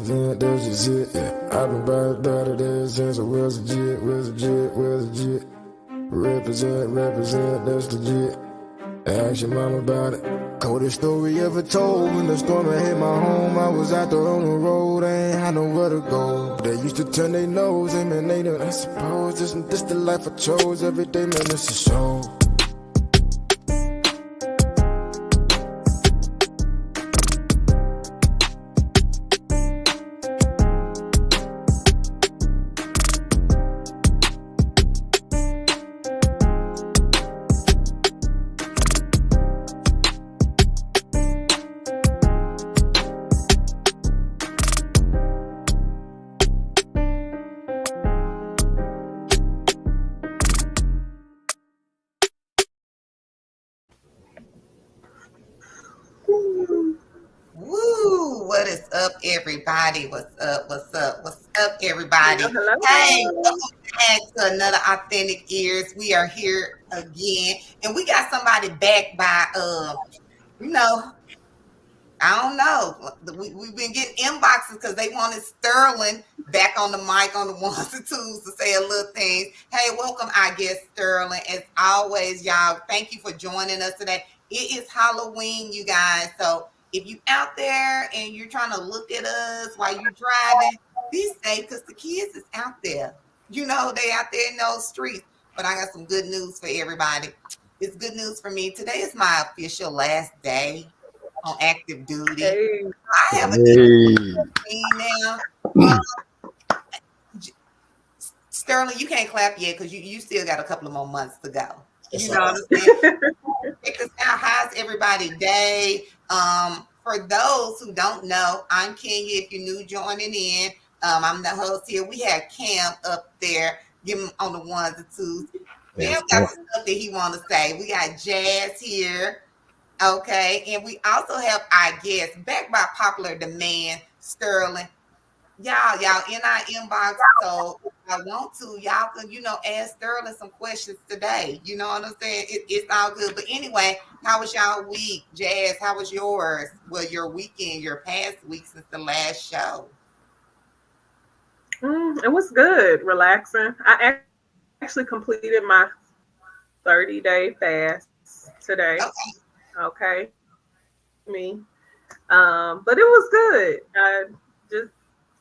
represent, that's just it, yeah. I've been about it since I was legit. Represent, that's legit. Ask your mom about it. Coldest story ever told. When the storm had hit my home, I was out there on the road, I ain't had nowhere to go. They used to turn their nose, and man, they don't, I suppose this the life I chose. Every day, man, this is show. What is up, everybody? What's up, everybody? Hello. Hey, welcome back to another Authentic Ears. We are here again, and we got somebody back by, I don't know. We've been getting inboxes because they wanted Sterling back on the mic on the ones and twos to say a little things. Hey, welcome, our guest Sterling. As always, y'all, thank you for joining us today. It is Halloween, you guys. So if you out there and you're trying to look at us while you're driving, be safe because the kids is out there. They out there in those streets. But I got some good news for everybody. It's good news for me. Today is my official last day on active duty. Hey. I have a new now. Sterling, you can't clap yet because you still got a couple of more months to go. You know what I'm saying? Check us out. How's everybody day? For those who don't know, I'm Kenya. If you're new joining in, I'm the host here. We have Cam up there. Give him on the ones and twos. Cam got some stuff that he want to say. We got Jazz here. Okay, and we also have our guest back by popular demand, Sterling. Y'all in our inbox. So if I want to, y'all can, ask Sterling some questions today. You know what I'm saying? It's all good. But anyway, how was y'all week? Jazz, how was yours? Well, your weekend, your past week since the last show. It was good, relaxing. I actually completed my 30-day fast today. Okay. Me. But it was good. I just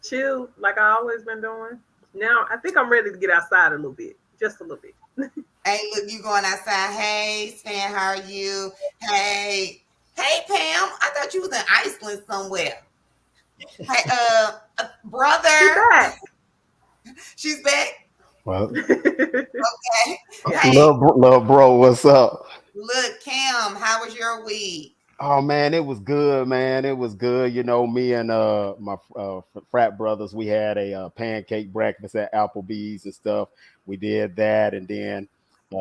chilled like I always been doing. Now I think I'm ready to get outside a little bit. Just a little bit. Hey, look, you going outside. Hey, Stan, how are you? Hey, Pam. I thought you was in Iceland somewhere. Hey, brother. She's back. Well, okay. Hey, little bro, what's up? Look, Cam, how was your week? Oh man, it was good, man. It was good. Me and my frat brothers, we had a pancake breakfast at Applebee's and stuff. We did that, and then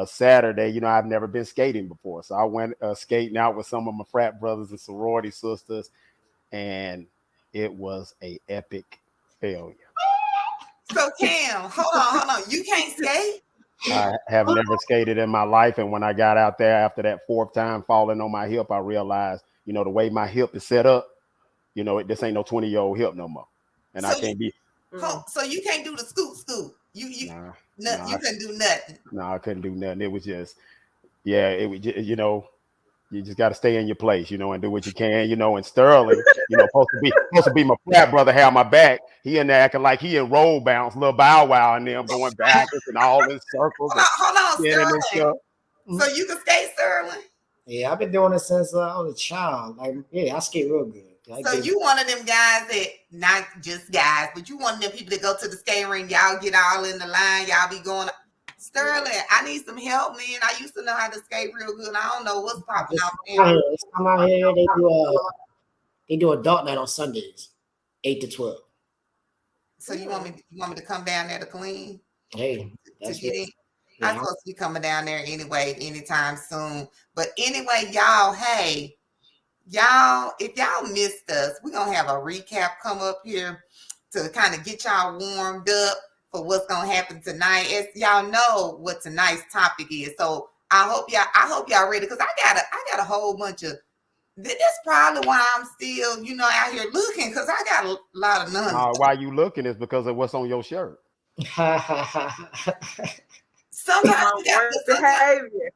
Saturday, I've never been skating before, so I went skating out with some of my frat brothers and sorority sisters, and it was a epic failure. So Cam, hold on. You can't skate? I have never skated in my life, and when I got out there after that fourth time falling on my hip, I realized, the way my hip is set up, this ain't no 20-year-old hip no more, and so I can't be. So you can't do the scoot. You couldn't do nothing. No, I couldn't do nothing. It was just, it was just, you just got to stay in your place, and do what you can, and Sterling, supposed to be my frat brother, have my back. He in there acting like he in roll bounce, little Bow Wow, and them going backwards and all in circles. Hold on, Sterling. So you can skate, Sterling? Yeah, I've been doing it since I was a child. I skate real good. So you one of them guys that, not just guys, but you one of them people that go to the skate ring, y'all get all in the line, y'all be going. Sterling, I need some help, man. I used to know how to skate real good. I don't know what's popping out there. Come out here. They do adult night on Sundays, 8 to 12. So you want me to come down there to clean? Hey, that's to get in. Yeah. I'm supposed to be coming down there anyway, anytime soon. But anyway, y'all, hey, if y'all missed us, we're gonna have a recap come up here to kind of get y'all warmed up for what's gonna happen tonight. As y'all know what tonight's topic is. So I hope y'all ready, because I got a whole bunch of That's probably why I'm still, out here looking, because I got a lot of nuns. Why you looking is because of what's on your shirt. Sometimes you got worst behavior.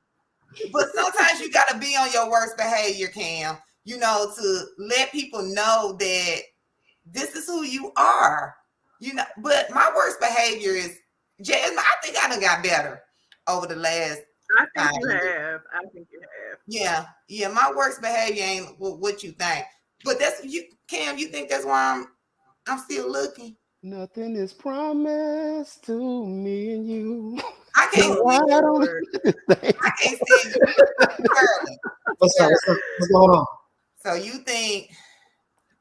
But sometimes you got to be on your worst behavior, Cam, to let people know that this is who you are, But my worst behavior is, Jasmine, I think I done got better over the last I think you have. Yeah, my worst behavior ain't what you think. But that's you, Cam, you think that's why I'm still looking? Nothing is promised to me and you. I can't see you. What's going on? So you think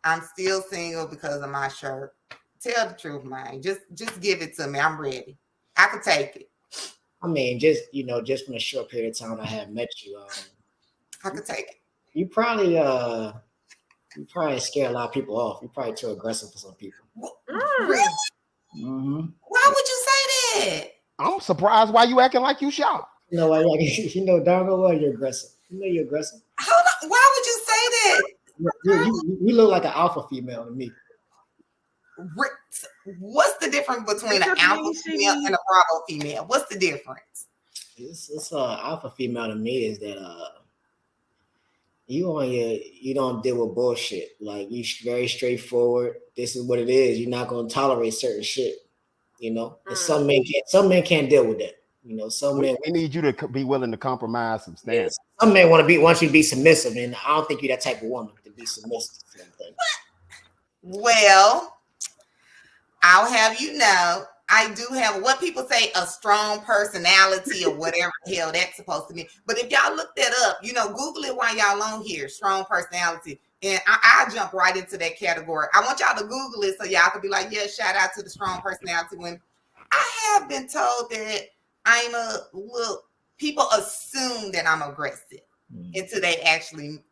I'm still single because of my shirt? Tell the truth, man. Just give it to me. I'm ready. I could take it. I mean, just from a short period of time I have met you, I could take it. You probably scare a lot of people off. You're probably too aggressive for some people. Really? Mm-hmm. Why would you say that? I'm surprised why you acting like you shocked. Darn well you're aggressive. You're aggressive. Hold on. Why would you say that? You look like an alpha female to me. What's the difference between an alpha female and a Bravo female? What's the difference? It's alpha female to me is that you don't deal with bullshit. Like, you very straightforward. This is what it is. You're not gonna tolerate certain shit. And some men can't deal with that. Some men. We need you to be willing to compromise some standards. Yeah, some men want you to be submissive, and I don't think you're that type of woman to be submissive. Well, I'll have you know, I do have what people say a strong personality or whatever the hell that's supposed to mean. But if y'all look that up, Google it while y'all on here, strong personality. And I'll jump right into that category. I want y'all to Google it so y'all can be like, yeah, shout out to the strong personality women. I have been told that people assume that I'm aggressive until they actually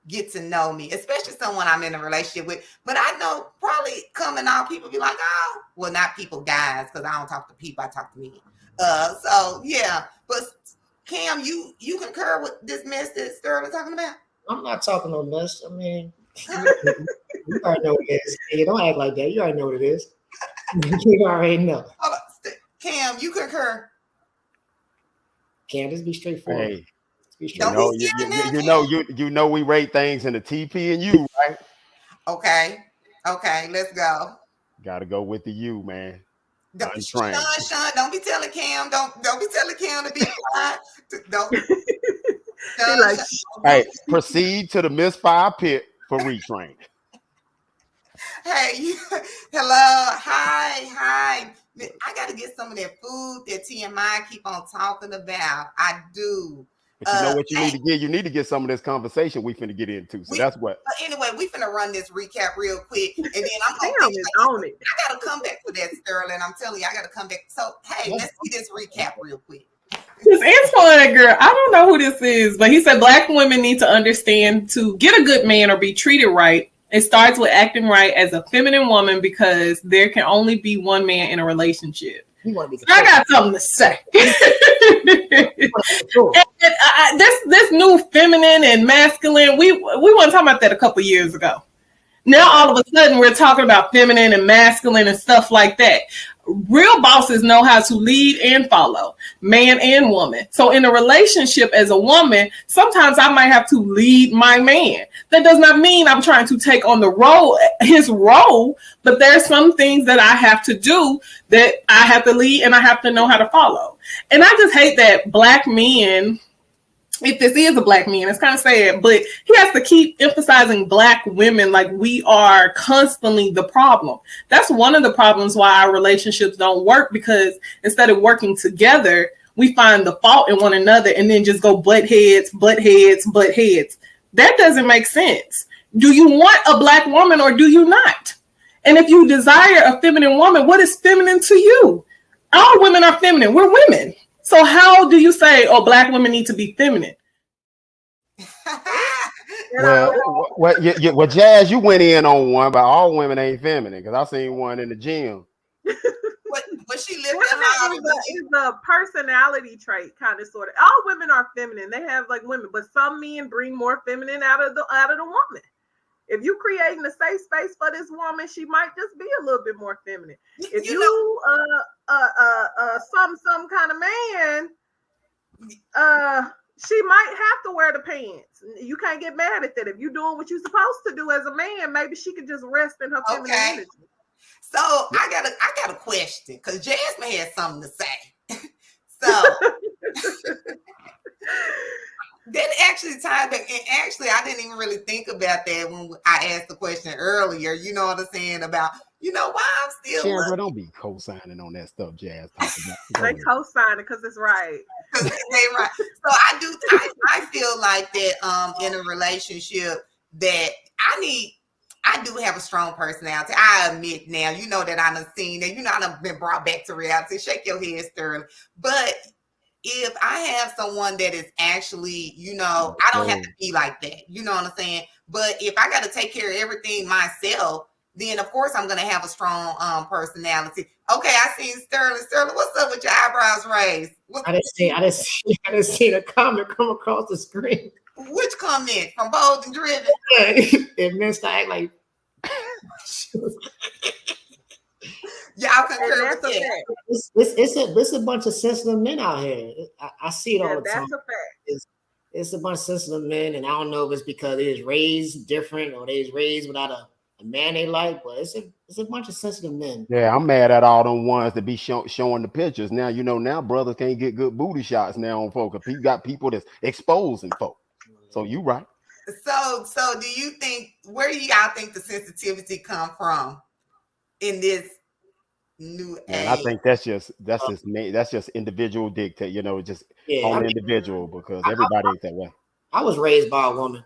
get to know me, especially someone I'm in a relationship with. But I know probably coming out, people be like, oh, well, not people, guys, because I don't talk to people, I talk to me. So yeah, but Cam, you concur with this mess that Sterling talking about? I'm not talking no mess. I mean, you already know what it is. You don't act like that. You already know what it is. You already know. Cam, you concur? Cam, just be straightforward. Hey. You know we rate things in the TP and U, right? Okay, let's go. Gotta go with the U, man. Sean, don't be telling Cam. Don't be telling Cam to be quiet. Don't. Hey, proceed to the misfire pit for retrain. Hey, hello, hi. I got to get some of that food that TMI keep on talking about. I do. But you know what you need to get? You need to get some of this conversation we finna get into. So that's what. Anyway, we finna run this recap real quick, and then I'm gonna on it. I gotta come back for that, Sterling. I'm telling you, I gotta come back. So hey, let's see this recap real quick. This Antoine girl, I don't know who this is, but he said Black women need to understand to get a good man or be treated right. It starts with acting right as a feminine woman because there can only be one man in a relationship. I got something to say. And this new feminine and masculine, we weren't talking about that a couple years ago. Now all of a sudden we're talking about feminine and masculine and stuff like that. Real bosses know how to lead and follow, man and woman. So in a relationship as a woman, sometimes I might have to lead my man. That does not mean I'm trying to take on his role, but there's some things that I have to do that I have to lead and I have to know how to follow. And I just hate that Black men, if this is a Black man, it's kind of sad, but he has to keep emphasizing Black women like we are constantly the problem. That's one of the problems why our relationships don't work, because instead of working together, we find the fault in one another and then just go butt heads. That doesn't make sense. Do you want a Black woman or do you not? And if you desire a feminine woman, what is feminine to you? All women are feminine. We're women. So how do you say, oh, Black women need to be feminine? Well, Jazz, you went in on one, but all women ain't feminine because I seen one in the gym. But when she lived in Harlem. Is a personality trait, kind of, sort of. All women are feminine. They have like women, but some men bring more feminine out of the woman. If you creating a safe space for this woman, she might just be a little bit more feminine. If you some kind of man, she might have to wear the pants. You can't get mad at that. If you're doing what you're supposed to do as a man, maybe she could just rest in her feminine energy. So I got a question, because Jasmine had something to say. So that actually tied back, and actually I didn't even really think about that when I asked the question earlier. You know what I'm saying about, why I'm still. Chandra, don't be co-signing on that stuff, Jazz. They co-sign it because it's right. They right. So I feel like that in a relationship that I do have a strong personality. I admit now, that I done seen that, I done been brought back to reality. Shake your head, Sterling. But if I have someone that is actually, I don't have to be like that. You know what I'm saying? But if I got to take care of everything myself, then of course I'm going to have a strong personality. Okay, I seen Sterling. Sterling, what's up with your eyebrows raised? I didn't see a comment come across the screen. Which comment? From Bold and Driven? It meant to act like. Y'all concur with that? It's a bunch of sensitive men out here. I see it all the time. That's a fact. It's a bunch of sensitive men, and I don't know if it's because they was raised different or they was raised without a man they like, but it's a bunch of sensitive men. Yeah, I'm mad at all them ones that be showing the pictures. Now, now brothers can't get good booty shots now on folk. You got people that's exposing folk. So you right. So do you think, where do y'all think the sensitivity come from in this new age? I think that's just individual dictate, just on individual, because everybody ain't that way. I was raised by a woman,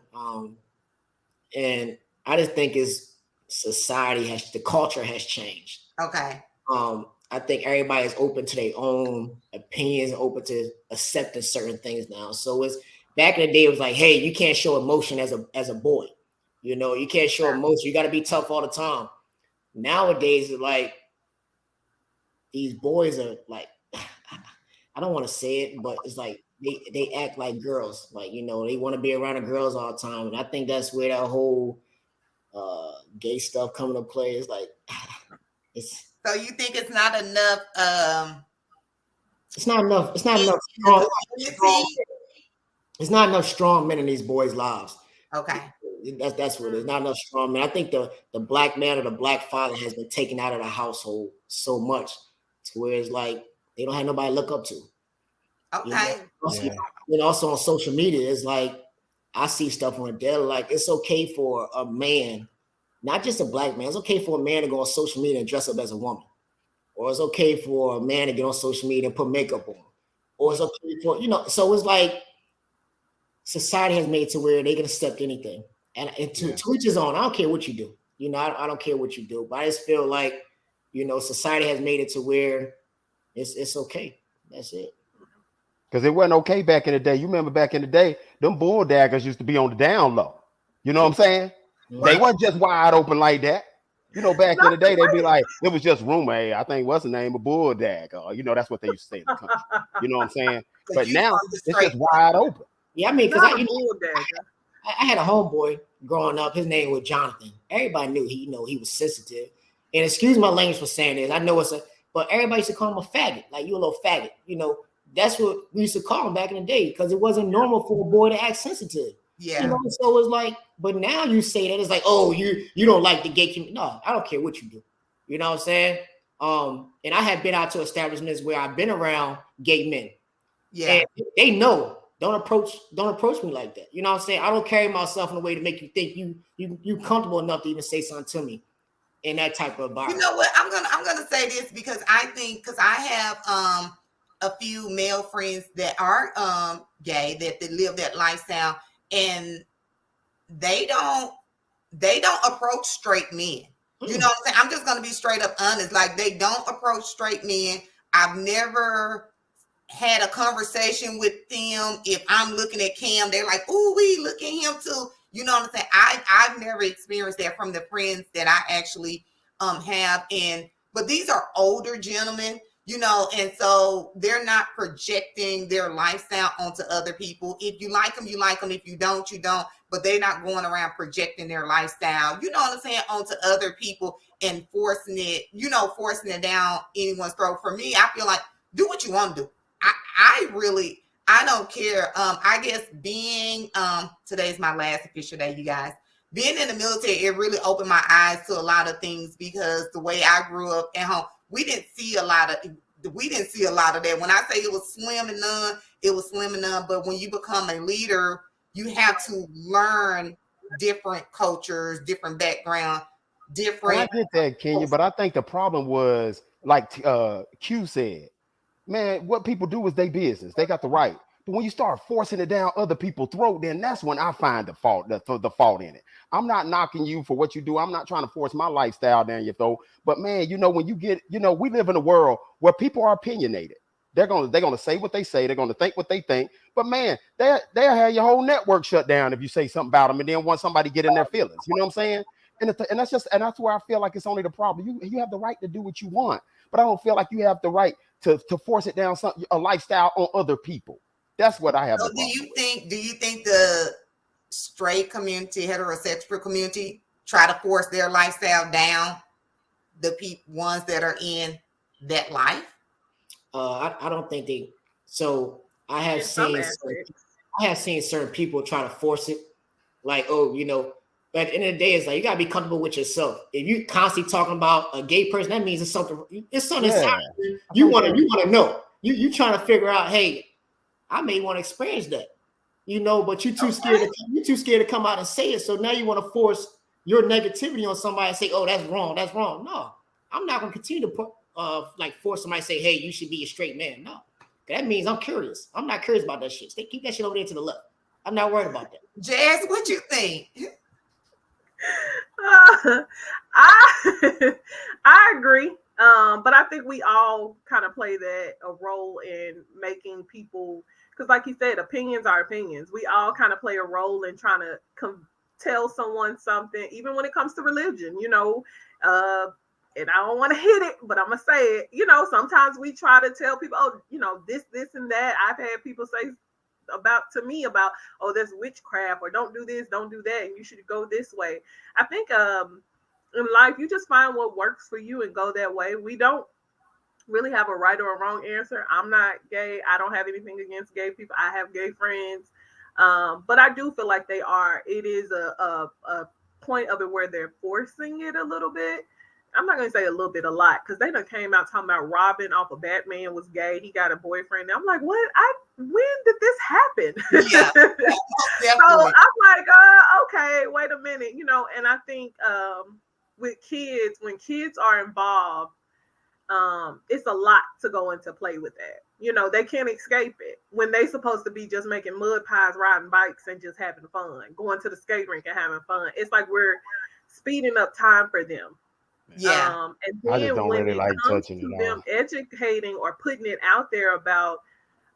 and I just think the culture has changed. Okay. I think everybody is open to their own opinions, open to accepting certain things now. So it's back in the day, it was like, hey, you can't show emotion as a boy. You can't show emotion. You got to be tough all the time. Nowadays, it's like these boys are like, I don't want to say it, but it's like they act like girls. Like, they want to be around the girls all the time. And I think that's where that whole gay stuff coming to play. Is like, so you think it's not enough? It's not enough. It's not enough. It's not enough strong men in these boys' lives. Okay. That's what it is. Not enough strong men. I think the black man or the black father has been taken out of the household so much to where it's like they don't have nobody to look up to. Okay. Also on social media, it's like I see stuff on there like it's okay for a man, not just a black man. It's okay for a man to go on social media and dress up as a woman, or it's okay for a man to get on social media and put makeup on, or it's okay for So it's like society has made it to where they can accept anything, and to each his own. I don't care what you do. I don't care what you do, but I just feel like society has made it to where it's okay. That's it. Because it wasn't okay back in the day. You remember back in the day, them bull daggers used to be on the down low. You know what I'm saying? Right. They weren't just wide open like that. Back in the day, they'd be like, it was just rumor. Hey, I think what's the name of bull dagger? That's what they used to say in the country. You know what I'm saying? But now it's just wide open. Yeah, I mean, because I had a homeboy growing up. His name was Jonathan. Everybody knew he was sensitive. And excuse my language for saying this. I know but everybody used to call him a faggot. Like, you a little faggot. That's what we used to call him back in the day because it wasn't normal for a boy to act sensitive. Yeah. So it's like, but now you say that it's like, oh, you don't like the gay community. No, I don't care what you do. You know what I'm saying? And I have been out to establishments where I've been around gay men. Yeah. And they know, don't approach me like that. You know what I'm saying? I don't carry myself in a way to make you think you comfortable enough to even say something to me in that type of environment. You know what? I'm gonna say this because I have a few male friends that are gay that live that lifestyle, and they don't approach straight men. You know what I'm saying? I'm just gonna be straight up honest. Like, they don't approach straight men. I've never had a conversation with them. If I'm looking at Cam, they're like, "Ooh, we look at him too." You know what I'm saying? I've never experienced that from the friends that I actually have. But these are older gentlemen. you know, and so they're not projecting their lifestyle onto other people. If you like them, you like them. If you don't, you don't. But they're not going around projecting their lifestyle, you know what I'm saying, onto other people and forcing it, you know, forcing it down anyone's throat. For me, I feel like do what you want to do. I don't care. I guess being today's my last official day, you guys. Being in the military, it really opened my eyes to a lot of things because the way I grew up at home, we didn't see a lot of that. When I say it was slim and none, it was slim and none. But when you become a leader, you have to learn different cultures, different background, different. I get that, Kenya, but I think the problem was like Q said, man, what people do is their business. They got the right. But when you start forcing it down other people's throat, then that's when I find the fault in it. I'm not knocking you for what you do. I'm not trying to force my lifestyle down your throat. But man, you know, when you get, you know, we live in a world where people are opinionated. They're gonna say what they say. They're gonna think what they think. But man, they'll have your whole network shut down if you say something about them, and then want somebody to get in their feelings. You know what I'm saying? And that's where I feel like it's only the problem. You have the right to do what you want, but I don't feel like you have the right to force it down a lifestyle on other people. That's what I have. So do you think the straight community, heterosexual community, try to force their lifestyle down the ones that are in that life? I don't think they. So I have seen certain people try to force it, like, oh, you know. But at the end of the day, it's like you gotta be comfortable with yourself. If you constantly talking about a gay person, that means it's something. It's something you want to know. You trying to figure out, hey, I may want to experience that, you know, but you're too scared. You're too scared to come out and say it. So now you want to force your negativity on somebody and say, "Oh, that's wrong. That's wrong." No, I'm not going to continue to put like force somebody to say, "Hey, you should be a straight man." No, that means I'm curious. I'm not curious about that shit. Keep that shit over there to the left. I'm not worried about that. Jazz, what you think? I agree. But I think we all kind of play a role in making people, because like you said, opinions are opinions. We all kind of play a role in trying to tell someone something, even when it comes to religion, you know, and I don't want to hit it, but I'm going to say it, you know, sometimes we try to tell people, oh, you know, this and that. I've had people say to me about, oh, there's witchcraft, or don't do this, don't do that, and you should go this way. I think in life, you just find what works for you and go that way. We don't really have a right or a wrong answer. I'm not gay. I don't have anything against gay people. I have gay friends. But I do feel like it is a point of it where they're forcing it a little bit. I'm not going to say a little bit, a lot, because they done came out talking about Robin off of Batman was gay. He got a boyfriend. I'm like, what? When did this happen? Yeah, so I'm like, okay, wait a minute. You know, and I think with kids, when kids are involved, it's a lot to go into play with that. You know, they can't escape it when they supposed to be just making mud pies, riding bikes, and just having fun, going to the skate rink and having fun. It's like we're speeding up time for them. Yeah. And then I just don't when really like comes touching to it them educating or putting it out there about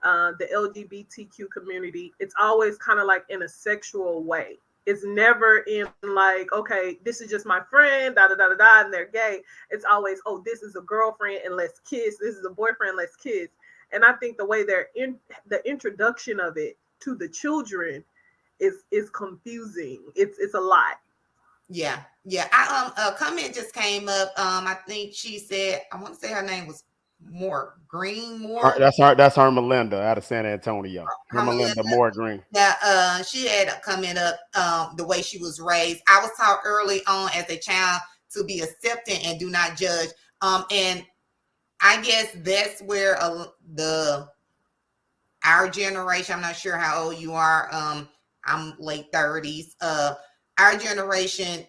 the LGBTQ community, it's always kind of like in a sexual way. It's never in like, okay, this is just my friend, da da da da da, and they're gay. It's always, oh, this is a girlfriend and let's kiss. This is a boyfriend, let's kiss. And I think the way they're in the introduction of it to the children is confusing. It's a lot. Yeah. A comment just came up. I think she said, I want to say her name was Green. That's her Melinda out of San Antonio. Her Melinda Moore Green. Yeah, she had a comment up the way she was raised. I was taught early on as a child to be accepting and do not judge. And I guess that's where our generation, I'm not sure how old you are. I'm late 30s. Our generation,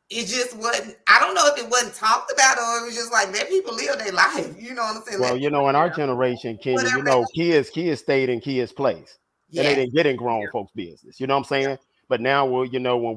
it just wasn't, I don't know if it wasn't talked about or it was just like, let people live their life. You know what I'm saying? Well, you know, in our generation, Kenya, you know, kids stayed in kids' place. Yeah. And they didn't get in grown folks' business. You know what I'm saying? Yeah. But now, well, you know, when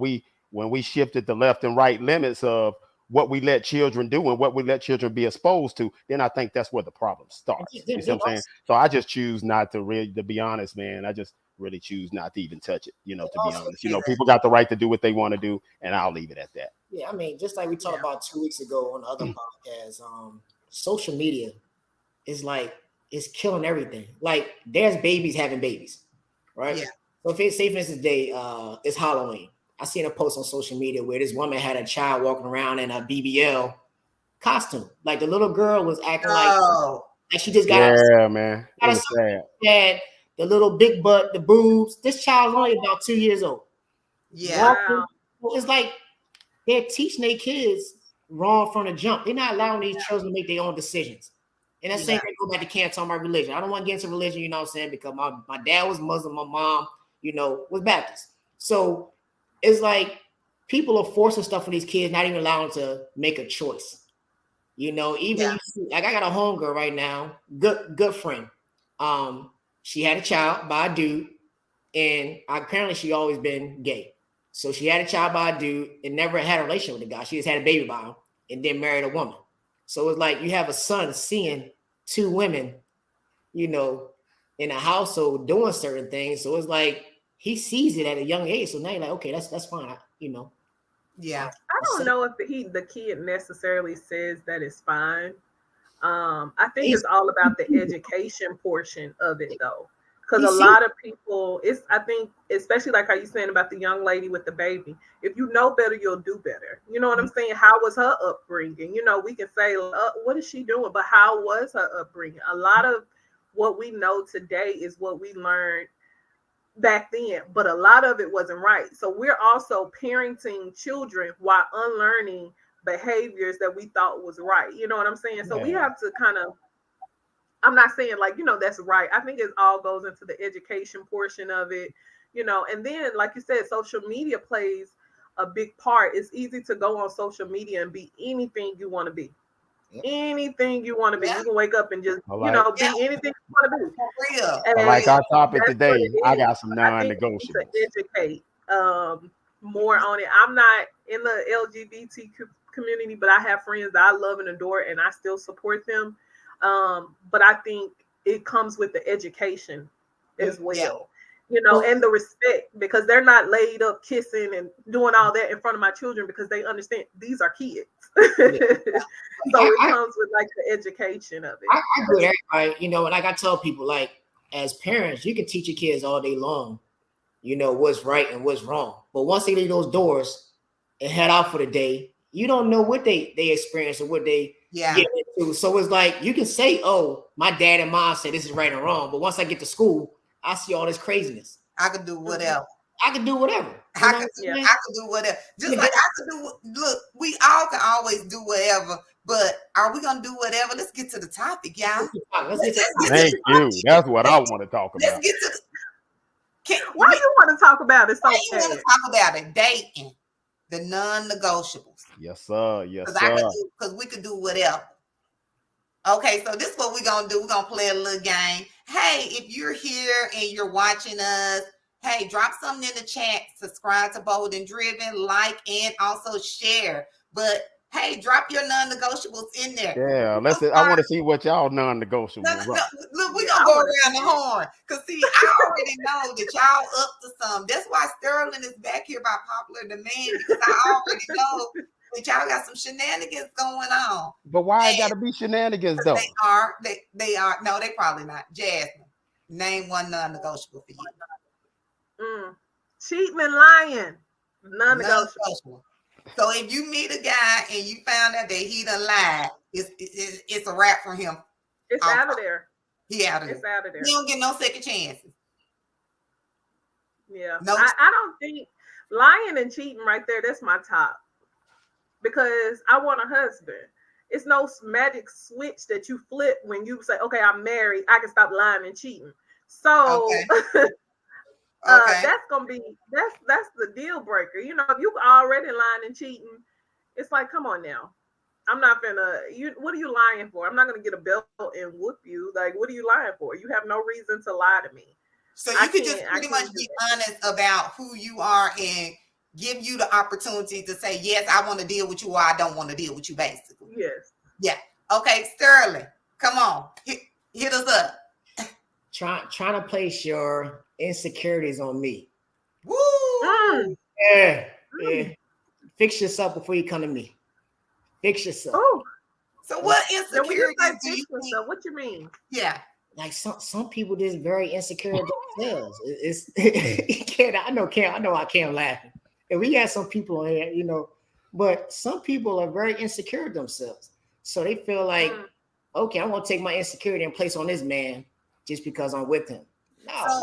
we shifted the left and right limits of what we let children do and what we let children be exposed to, then I think that's where the problem starts. You see what I'm saying? So I just choose not to be honest, man. I just really choose not to even touch it, you know, to be honest. You know, people got the right to do what they want to do, and I'll leave it at that. Yeah, I mean, just like we talked about 2 weeks ago on the other podcast, social media is like it's killing everything. Like there's babies having babies, right? Yeah. So if it's, say for instance, it's Halloween. I seen a post on social media where this woman had a child walking around in a BBL costume. Like the little girl was acting like she just got yeah, man. It was sad. Had the little big butt, the boobs. This child's only about 2 years old. Yeah. Wow. It's like they're teaching their kids wrong from the jump. They're not allowing these children to make their own decisions. And that's same thing go back to can't talk about religion. I don't want to get into religion, you know what I'm saying? Because my dad was Muslim, my mom, you know, was Baptist. So it's like people are forcing stuff on these kids, not even allowing them to make a choice. You know, even like I got a homegirl right now, good friend. She had a child by a dude, and apparently she always been gay. So she had a child by a dude and never had a relationship with the guy. She just had a baby by him and then married a woman. So it's like you have a son seeing two women, you know, in a household doing certain things. So it's like he sees it at a young age. So now you're like, okay, that's fine, you know. Yeah. I don't know if the kid necessarily says that it's fine. I think it's all about the education portion of it, though. Because a lot of people, I think, especially like how you saying about the young lady with the baby, if you know better, you'll do better. You know what I'm saying? How was her upbringing? You know, we can say, what is she doing? But how was her upbringing? A lot of what we know today is what we learned back then, but a lot of it wasn't right. So we're also parenting children while unlearning behaviors that we thought was right. You know what I'm saying? So we have to kind of, I'm not saying like, you know, that's right. I think it all goes into the education portion of it, you know, and then like you said, social media plays a big part. It's easy to go on social media and be anything you want to be. Anything you want to be. You can wake up and just, you know, be anything you want to be. For real. But like our topic today, I got some non-negotiables. To educate more on it. I'm not in the LGBT community, but I have friends that I love and adore, and I still support them. But I think it comes with the education as well. You know, and the respect, because they're not laid up kissing and doing all that in front of my children, because they understand these are kids. So it comes with like the education of it. I agree with everybody, you know, and like I tell people, like as parents, you can teach your kids all day long, you know, what's right and what's wrong. But once they leave those doors and head out for the day, you don't know what they experience or what they get into. So it's like you can say, oh, my dad and mom said this is right and wrong. But once I get to school, I see all this craziness. I could do whatever. I can do whatever. I could do whatever. Just like I could do. Look, we all can always do whatever. But are we gonna do whatever? Let's get to the topic, y'all. Thank you. That's what I want to talk about. Let's get to. Why you want to talk about it? So you want to talk about it? Dating, the non-negotiables. Yes, sir. Yes, sir. Because we could do whatever. Okay, so this is what we're gonna do. We're gonna play a little game. Hey, if you're here and you're watching us, hey, drop something in the chat. Subscribe to Bold and Driven, like, and also share. But hey, drop your non-negotiables in there. Yeah, I want to see what y'all non-negotiables. Look, we're gonna go around the horn. Cause see, I already know that y'all up to some. That's why Sterling is back here by popular demand, because I already know that y'all got some shenanigans going on. But why it gotta be shenanigans though? They are. No, they probably not. Jasmine, name one non-negotiable for you. Cheating and lying. Non-negotiable. So if you meet a guy and you found out that he done lied, it's a wrap for him. It's out of there. He out of there. It's out of there. He don't get no second chances. Yeah. No. I don't think lying and cheating right there, that's my top. Because I want a husband. It's no magic switch that you flip when you say, okay, I'm married, I can stop lying and cheating. So that's gonna be that's the deal breaker. You know, if you already lying and cheating, it's like, come on now. I'm not gonna what are you lying for? I'm not gonna get a belt and whoop you. Like, what are you lying for? You have no reason to lie to me. So you could just pretty much be honest about who you are and give you the opportunity to say, yes, I want to deal with you, or I don't want to deal with you, basically. Yes. Yeah. Okay, Sterling, come on. Hit us up. Trying to place your insecurities on me. Woo! Yeah. Fix yourself before you come to me. Fix yourself. Oh. So what Now, when you say insecurities do you fix think? yourself, what you mean? Yeah. Like some people just very insecure of themselves. I know I can't laugh. And we got some people on here, you know, but some people are very insecure of themselves. So they feel like, okay, I'm gonna take my insecurity and place on this man just because I'm with him. No. So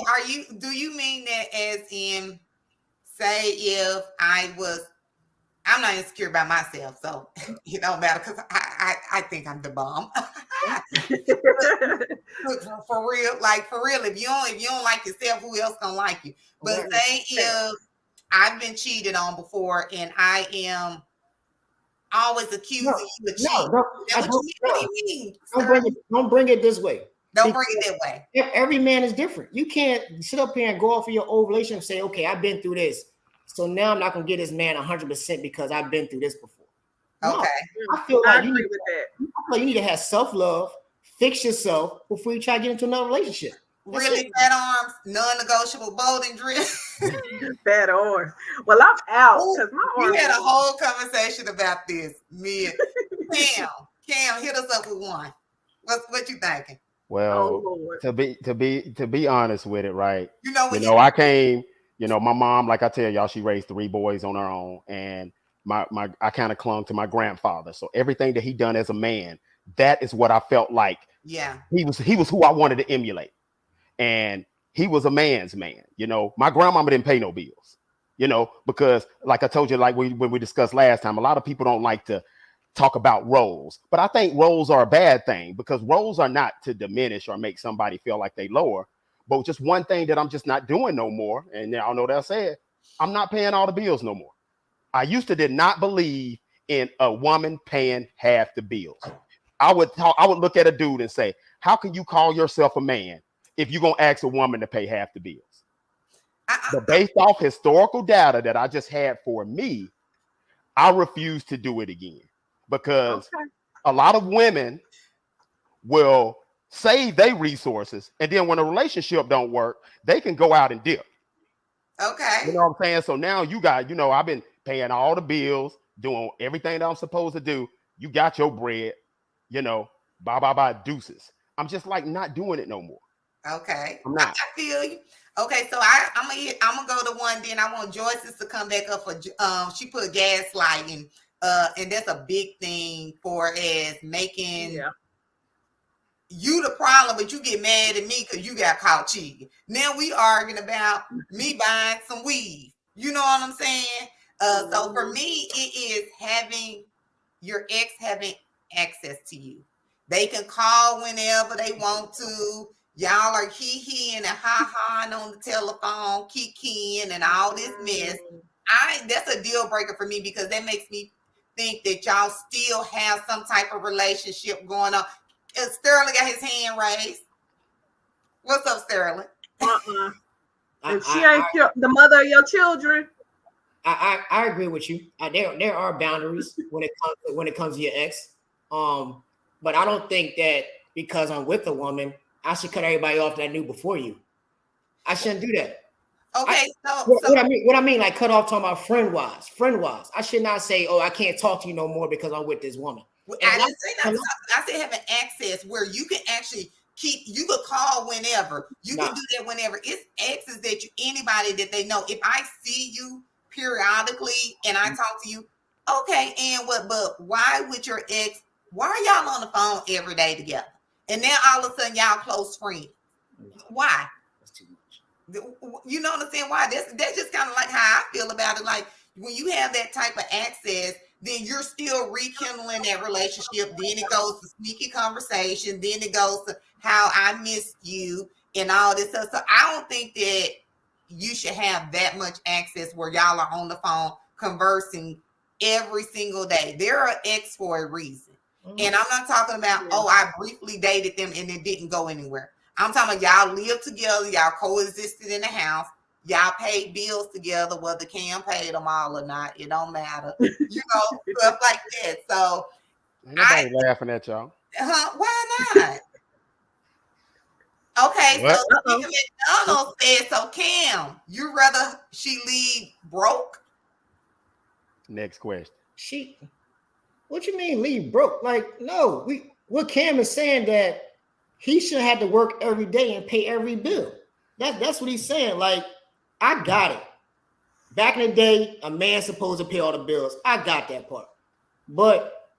do you mean that as in, say if I'm not insecure about myself, so it don't matter because I think I'm the bomb. for real, if you don't like yourself, who else gonna like you? But say if I've been cheated on before and I am always accusing you of cheating. What do you mean? Don't bring it this way. Don't bring it that way. Every man is different. You can't sit up here and go off of your old relationship and say, okay, I've been through this. So now I'm not gonna get this man 100% because I've been through this before. No, okay. I feel like you need to have self-love, fix yourself before you try to get into another relationship. Really, fat arms, non-negotiable, bold and driven. Fat arms. Well, I'm out because my arms. We had a whole conversation about this. Me and Cam, hit us up with one. What you thinking? Well, to be honest with it, right? I came. My mom, like I tell y'all, she raised 3 boys on her own, and I kind of clung to my grandfather. So everything that he done as a man, that is what I felt like. Yeah, he was who I wanted to emulate. And he was a man's man. My grandmama didn't pay no bills, because like I told you, like when we discussed last time, a lot of people don't like to talk about roles, but I think roles are a bad thing because roles are not to diminish or make somebody feel like they lower, but just one thing that I'm just not doing no more. And y'all know that I said, I'm not paying all the bills no more. I used to did not believe in a woman paying half the bills. I would look at a dude and say, how can you call yourself a man if you're going to ask a woman to pay half the bills? But based off historical data that I just had for me, I refuse to do it again because a lot of women will save their resources. And then when a relationship don't work, they can go out and dip. Okay. You know what I'm saying? So now you got, I've been paying all the bills, doing everything that I'm supposed to do. You got your bread, bye, deuces. I'm just like not doing it no more. Okay. I'm not. I feel you. Okay, so I'm gonna go to one. Then I want Joyce's to come back up for. She put gaslighting, and that's a big thing for as making you the problem, but you get mad at me because you got caught cheating. Now we arguing about me buying some weed. You know what I'm saying? So for me, it is having your ex having access to you. They can call whenever they want to. Y'all are hee-heeing and ha-haing on the telephone, kikiing and all this mess. That's a deal breaker for me because that makes me think that y'all still have some type of relationship going on. Sterling got his hand raised. What's up, Sterling? If she ain't the mother of your children. I agree with you. There are boundaries when it comes to your ex. But I don't think that because I'm with a woman, I should cut everybody off that I knew before you. I shouldn't do that. Okay, what I mean, like cut off talking about friend wise. I should not say, oh, I can't talk to you no more because I'm with this woman. I didn't say that. I said having access where you can actually you could call whenever. You can do that whenever. It's exes that anybody that they know. If I see you periodically and I talk to you, okay, and what? But why with your ex? Why are y'all on the phone every day together? And now all of a sudden y'all close friends. Why? That's too much. You know what I'm saying? Why? That's just kind of like how I feel about it. Like when you have that type of access, then you're still rekindling that relationship. Then it goes to sneaky conversation. Then it goes to how I missed you and all this stuff. So I don't think that you should have that much access where y'all are on the phone conversing every single day. They're an ex for a reason. And I'm not talking about, I briefly dated them and it didn't go anywhere. I'm talking about y'all live together, y'all coexisted in the house, y'all paid bills together, whether Cam paid them all or not, it don't matter. Stuff like that. So ain't nobody laughing at y'all. Why not? Okay, so Stephen McDonald said, so Cam, you rather she leave broke? Next question. What you mean leave broke? Like, no, what Cam is saying that he should have to work every day and pay every bill. That's what he's saying. Like, I got it. Back in the day, a man's supposed to pay all the bills. I got that part. But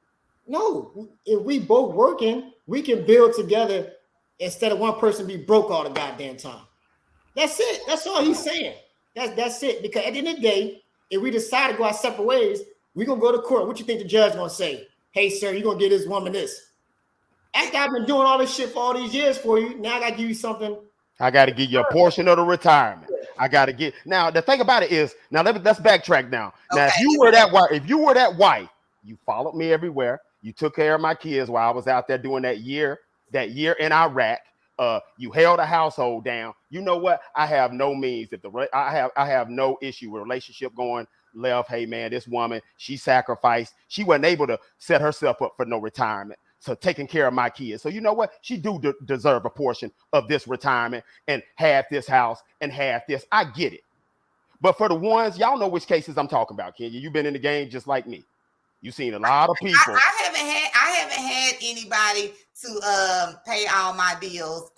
no, if we both working, we can build together instead of one person be broke all the goddamn time. That's it. That's all he's saying. That's it. Because at the end of the day, if we decide to go our separate ways, we're gonna go to court. What you think the judge gonna say? Hey, sir, you're gonna give this woman this. After I've been doing all this shit for all these years for you, now I gotta give you something. I gotta give you a portion of the retirement. I gotta get now. The thing about it is, now let's backtrack now. Now, Okay. if you were that wife, you followed me everywhere. You took care of my kids while I was out there doing that year in Iraq. You held a household down. You know what? I have no means. I have no issue with relationship going left. Hey man, this woman, she sacrificed. She wasn't able to set herself up for no retirement. So taking care of my kids. So you know what? She do deserve a portion of this retirement and half this house and half this. I get it. But for the ones, y'all know which cases I'm talking about, Kenya. You've been in the game just like me. You've seen a lot of people. I haven't had anybody to pay all my bills.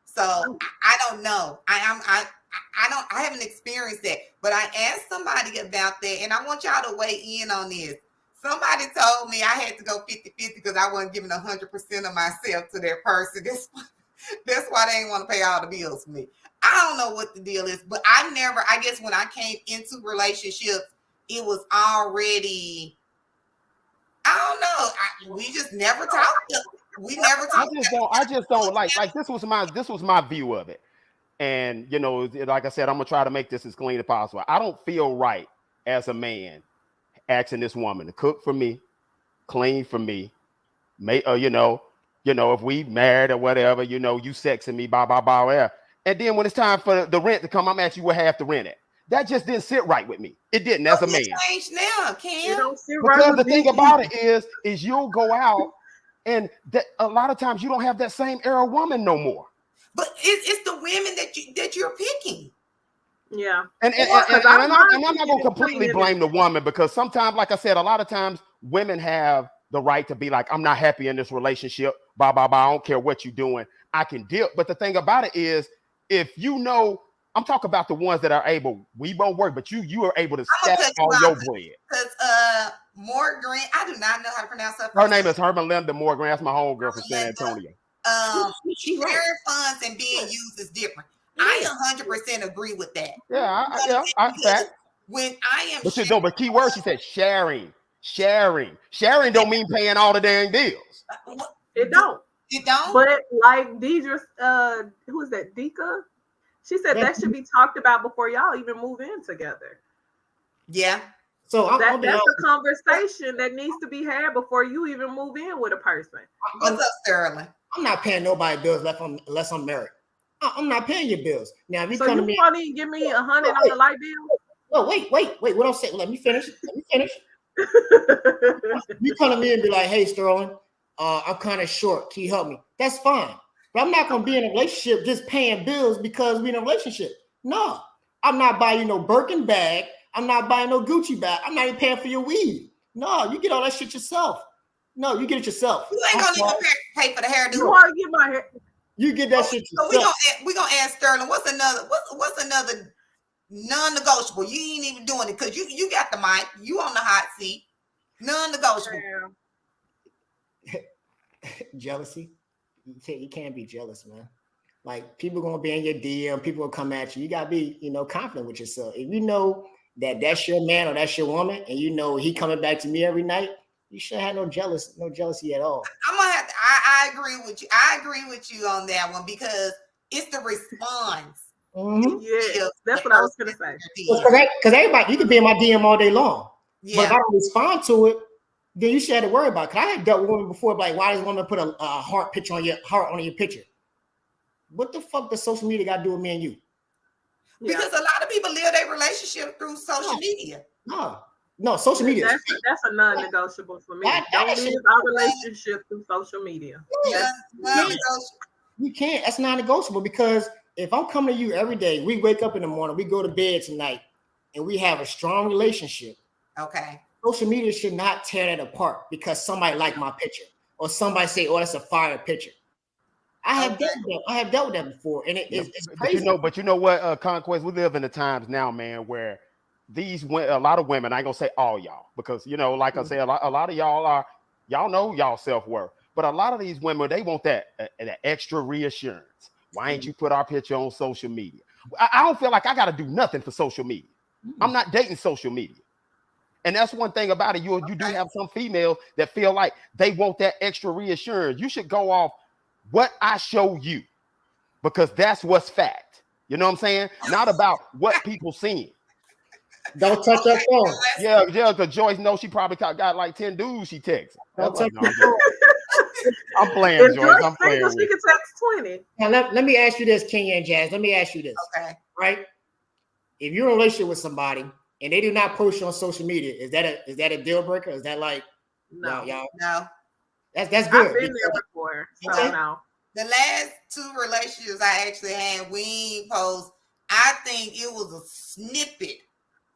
So I don't know. I haven't experienced that. But I asked somebody about that, and I want y'all to weigh in on this. Somebody told me I had to go 50-50 because I wasn't giving 100% of myself to that person. That's why they didn't want to pay all the bills for me. I don't know what the deal is, but I guess when I came into relationships, it was already, I don't know. We just never talked. We never talked. I just don't like this was my view of it. And you know, like I said, I'm gonna try to make this as clean as possible. I don't feel right as a man asking this woman to cook for me, clean for me, if we married or whatever, you sexing me, blah, blah, blah, blah. And then when it's time for the rent to come, I'm asking you what half the rent at. That just didn't sit right with me. It didn't as a man. Change now, Cam. Because the thing about it is you'll go out and a lot of times you don't have that same era woman no more. But it's the women that you're picking. Yeah. And I'm not going to completely blame the woman because sometimes, like I said, a lot of times women have the right to be like, I'm not happy in this relationship. Blah, blah, blah. I don't care what you're doing. I can deal. But the thing about it is, if I'm talking about the ones that are able, we won't work, but you are able to stack all your bread. Because Morgan, I do not know how to pronounce her. Her name is Linda Morgan. That's my homegirl from San Antonio. Sharing funds and being used is different. I 100% agree with that. Yeah, fact. When I am, but key word, she said sharing. Sharing don't mean paying all the dang bills. It don't. But like Deidre, who is that? Dika? She said that should be talked about before y'all even move in together. Yeah. So that's a conversation that needs to be had before you even move in with a person. What's up, Sterling? I'm not paying nobody bills unless I'm married. I'm not paying your bills. Now, if you so come you to me, probably give me 100 on the light bill. Oh, wait. What I'm saying? Let me finish. You come to me and be like, "Hey, Sterling, I'm kind of short. Can you help me?" That's fine. But I'm not gonna be in a relationship just paying bills because we're in a relationship. No, I'm not buying you no Birkin bag. I'm not buying no Gucci bag. I'm not even paying for your weed. No, you get all that shit yourself. No, you get it yourself. You ain't gonna even pay for the hairdo. You want to get my hair? You get that shit yourself. So we gonna ask Sterling. What's another non-negotiable? You ain't even doing it because you got the mic. You on the hot seat. Non-negotiable. Jealousy. You can't be jealous, man. Like, people gonna be in your DM. People will come at you. You gotta be, confident with yourself. If you know that that's your man or that's your woman, and he coming back to me every night, you shouldn't have no jealousy at all. I'm gonna have to. I agree with you. I agree with you on that one because it's the response. Mm-hmm. Yeah, that's what I was gonna say. Because everybody, you can be in my DM all day long, yeah. But if I don't respond to it, then you should have to worry about it. Because I had dealt with women before, like, why does a woman put a heart on your picture? What the fuck does social media got to do with me and you? Because a lot of people live their relationship through social media. No, social media. That's a non-negotiable for me. Don't live our relationship through social media. You can't. That's non-negotiable because if I'm coming to you every day, we wake up in the morning, we go to bed tonight, and we have a strong relationship. Okay. social media should not tear that apart because somebody liked my picture or somebody say, "Oh, that's a fire picture." I have dealt with that before, and it's crazy. But you know what, Conquest, we live in the times now, man, where a lot of women, I ain't gonna say all y'all, because like I said, a lot of y'all know y'all self-worth, but a lot of these women, they want that extra reassurance. Why ain't you put our picture on social media? I don't feel like I got to do nothing for social media. I'm not dating social media. And that's one thing about it. You do have some females that feel like they want that extra reassurance. You should go off what I show you, because that's what's fact. You know what I'm saying? Not about what people seeing. Don't touch her phone. Yeah, because Joyce knows she probably got like 10 dudes she texts. Don't touch like, her phone. I'm playing, Joyce. I'm playing. She can text 20. Now let me ask you this, Kenya and Jazz. Let me ask you this. Okay. Right? If you're in a relationship with somebody and they do not post you on social media, is that a deal breaker? Is that like y'all? No. That's good. I've been there before. So no. The last 2 relationships I actually had, we ain't post. I think it was a snippet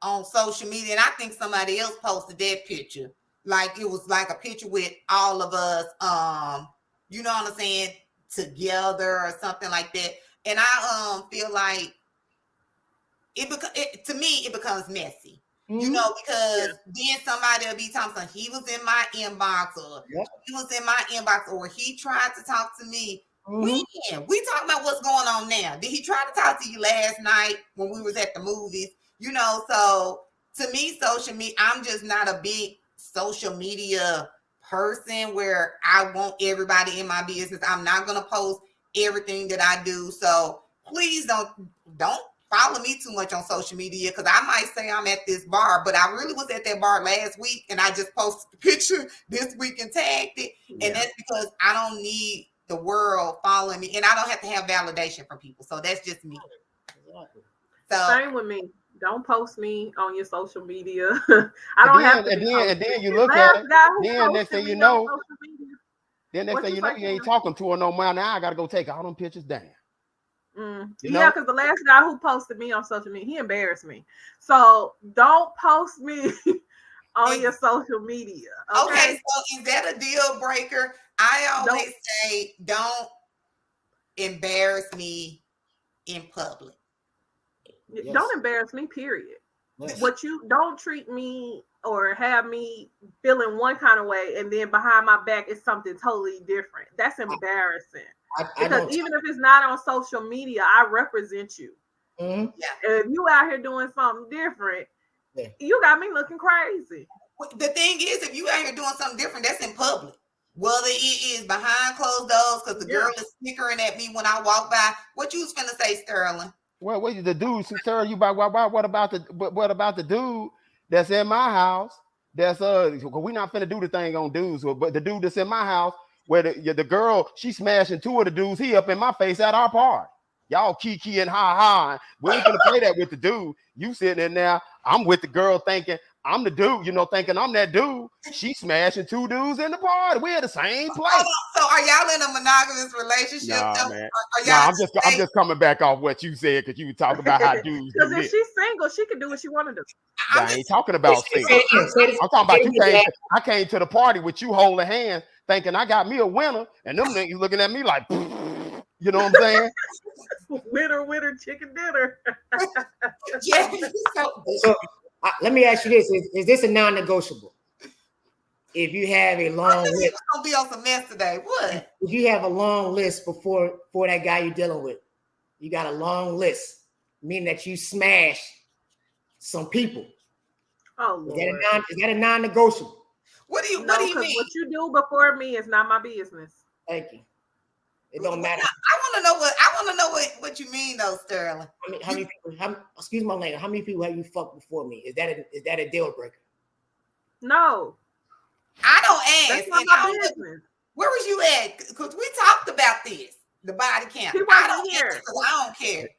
on social media, and I think somebody else posted that picture. Like it was like a picture with all of us, you know what I'm saying, together or something like that. And I feel like to me it becomes messy. You know, because then somebody will be talking, he was in my inbox, or he was in my inbox, or he tried to talk to me. We talking about what's going on now. Did he try to talk to you last night when we was at the movies? You know, so to me, social media, I'm just not a big social media person where I want everybody in my business. I'm not going to post everything that I do. So please don't follow me too much on social media, because I might say I'm at this bar, but I really was at that bar last week and I just posted the picture this week and tagged it. And that's because I don't need the world following me, and I don't have to have validation from people. So that's just me. So same with me. Don't post me on your social media. I don't have to. And then you look at it. Then next thing you know, you ain't talking to her no more. Now I got to go take all them pictures down. Yeah, because the last guy who posted me on social media, he embarrassed me. So don't post me on your social media. Okay, so is that a deal breaker? I always say don't embarrass me in public. Yes. Don't embarrass me, period. Yes. What you don't treat me or have me feeling one kind of way, and then behind my back is something totally different. That's embarrassing. Because even if it's not on social media, I represent you. Yeah. If you out here doing something different, you got me looking crazy. The thing is, if you out here doing something different, that's in public. Whether it is behind closed doors, because the girl is snickering at me when I walk by. What you was finna say, Sterling? Well, wait, the dude, sir, you by what about the dude that's in my house? That's we're not finna do the thing on dudes, but the dude that's in my house, where the girl, she smashing 2 of the dudes, he up in my face at our party. Y'all kiki and ha. We ain't gonna play that with the dude. You sitting in there, I'm with the girl thinking I'm the dude, thinking I'm that dude. She smashing 2 dudes in the party. We're the same place. So are y'all in a monogamous relationship? Nah, man. I'm just coming back off what you said, because you were talking about how dudes. Because if she's single, she can do what she want to do. I ain't talking about single. I'm talking about I came to the party with you holding hands, thinking I got me a winner, and them niggas looking at me like, you know what I'm saying? Winner, chicken dinner. So let me ask you this: is this a non-negotiable? If you have a long list, it's gonna be on some mess today. What? If you have a long list for that guy you're dealing with, you got a long list, meaning that you smash some people. Oh, Lord. Is that a non-negotiable? What do you mean? What you do before me is not my business. Thank you. It don't matter. I want to know what you mean, though, Sterling. How many people? Excuse my language. How many people have you fucked before me? Is that a deal breaker? No. I don't ask. That's not my business. Where was you at? Because we talked about this, the body count. I don't care. I don't care.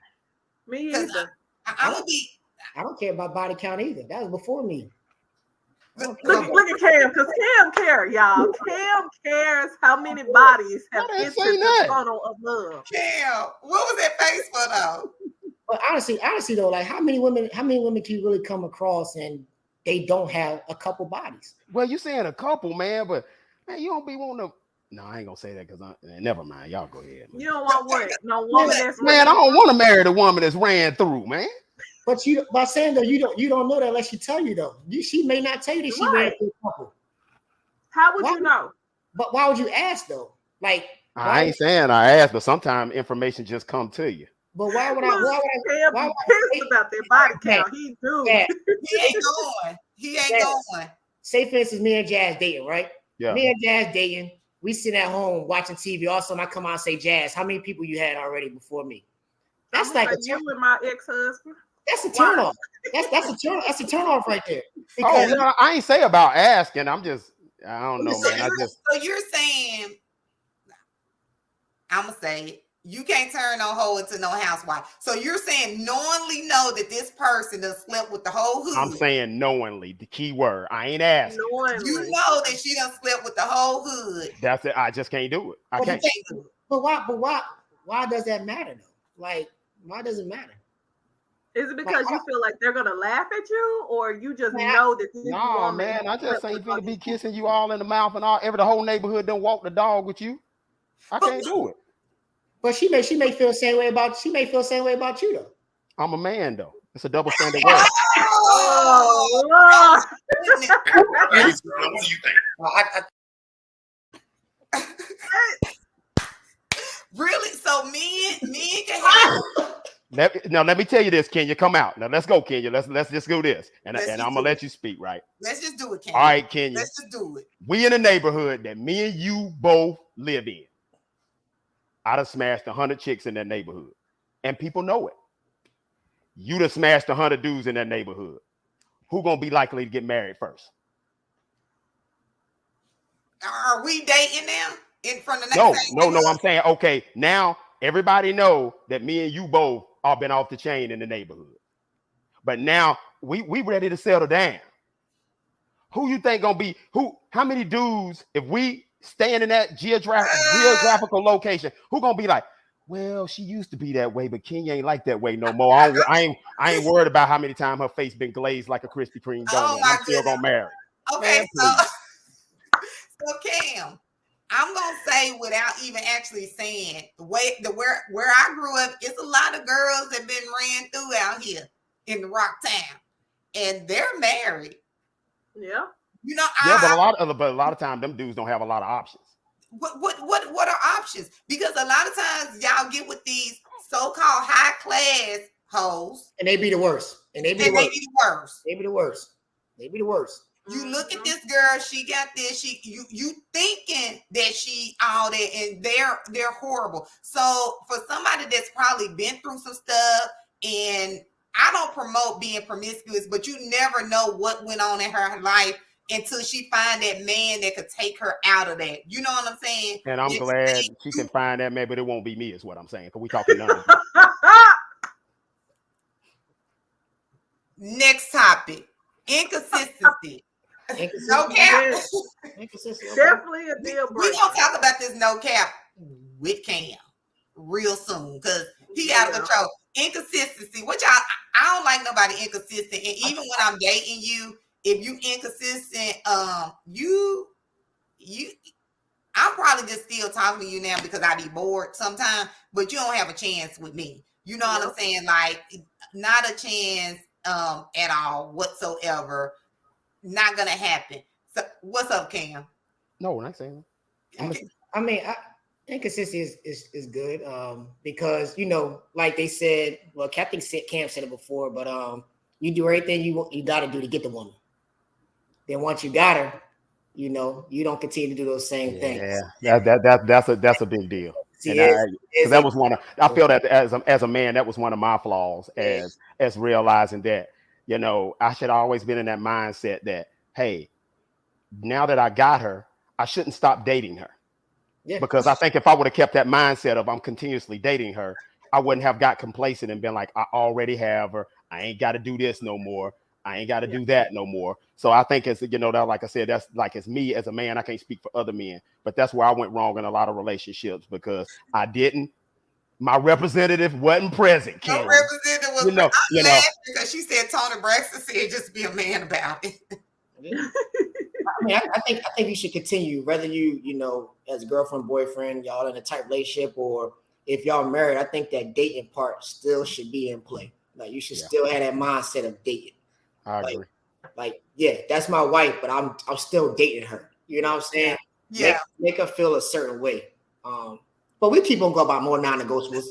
Me either. I don't care about body count either. That was before me. Look at Cam, because Cam cares, y'all. Cam cares how many bodies have entered the funnel of love. Cam, what was that face for, though? But honestly, though, like how many women can you really come across and they don't have a couple bodies. Well, you saying a couple, man, but man, you don't be wanting to. No, I ain't gonna say that because never mind. Y'all go ahead. Man. You don't want what? No woman that's man. I don't want to marry the woman that's ran through, man. But by saying though, you don't know that unless she tell you though. She may not tell you that she ran through a couple. How would you know? But why would you ask though? Like I ain't saying I asked, but sometimes information just come to you. But why would I pissed about their body count? He do. Yeah. He ain't going. Say for instance, me and Jazz dating, right? Yeah. Me and Jazz dating. We sit at home watching TV. All of a sudden, I come out and say, Jazz, how many people you had already before me? That's like you and my ex-husband. That's a turn off. That's a turn off right there. Because, no, I ain't say about asking. I don't know, man. So you're saying, I'm gonna say it. You can't turn no hoe into no housewife. So you're saying knowingly know that this person done slept with the whole hood. I'm saying knowingly, the key word. I ain't asking. Knowingly. You know that she done slept with the whole hood. That's it. I just can't do it. I can't do it. But why does that matter though? Like, why does it matter? Is it because you feel like they're gonna laugh at you, or you just know that this woman? Man, I just ain't gonna be kissing you all in the mouth and all. The whole neighborhood don't walk the dog with you. I can't do it. But she may feel the same way about you though. I'm a man though. It's a double standard word. Oh, Lord. Really? So men can have. Let me tell you this, Kenya. Come out now. Let's go, Kenya. Let's just do this, and I'm gonna let you speak. Right? Let's just do it, Kenya. All right, Kenya. Let's just do it. We in a neighborhood that me and you both live in. I'd have smashed 100 chicks in that neighborhood, and people know it. You'd have smashed 100 dudes in that neighborhood. Who gonna be likely to get married first? Are we dating now? In front of the next No. I'm saying, okay, now everybody know that me and you both are been off the chain in the neighborhood. But now we ready to settle down. Who you think gonna be how many dudes, if we staying in that geographical location, who gonna be like, well, she used to be that way, but Kenya ain't like that way no more. I ain't worried about how many times her face been glazed like a Krispy Kreme donut. I'm still gonna marry. Okay, so Cam, I'm gonna say without even actually saying where I grew up, it's a lot of girls that been ran through out here in the Rock Town, and they're married. Yeah. You know, but a lot of times them dudes don't have a lot of options. What are options? Because a lot of times y'all get with these so-called high class hoes, and they be the worst. They be the worst. You look at this girl, she got this. You thinking that she all that, and they're horrible. So for somebody that's probably been through some stuff, and I don't promote being promiscuous, but you never know what went on in her life until she find that man that could take her out of that. You know what I'm saying? And I'm glad she can find that man, but it won't be me, is what I'm saying. Because we talking numbers. Next topic. Inconsistency. No cap. Definitely a deal breaker. We're gonna talk about this no cap with Cam real soon because he out of control. Inconsistency, which I don't like nobody inconsistent. And even when I'm dating you, if you inconsistent, I'm probably just still talking to you now because I be bored sometimes, but you don't have a chance with me. You know what I'm saying? Like, not a chance at all whatsoever. Not gonna happen. So what's up, Cam? No, we're not saying that. I mean, inconsistency is good because, you know, like they said, well, Captain Cam said it before, but you do everything you got to do to get the woman. Then once you got her, you know, you don't continue to do those same things. Yeah, that's a big deal. Because that was I feel that as a man, that was one of my flaws as realizing that, you know, I should have always been in that mindset that, hey, now that I got her, I shouldn't stop dating her. Yeah. Because I think if I would have kept that mindset of I'm continuously dating her, I wouldn't have got complacent and been like, I already have her. I ain't got to do this no more. I ain't got to do that no more. So I think as, you know, that, like I said, that's like, as me as a man, I can't speak for other men, but that's where I went wrong in a lot of relationships because my representative wasn't present. No representative was, you know, I'm laughing because she said Tony Braxton said just be a man about it. I mean, I think you should continue, whether you know, as a girlfriend, boyfriend, y'all in a tight relationship, or if y'all married. I think that dating part still should be in play. Like you should still have that mindset of dating. I agree. Like, yeah, that's my wife, but I'm still dating her. You know what I'm saying? Yeah. Make her feel a certain way. But we keep on going about more non-negotiables.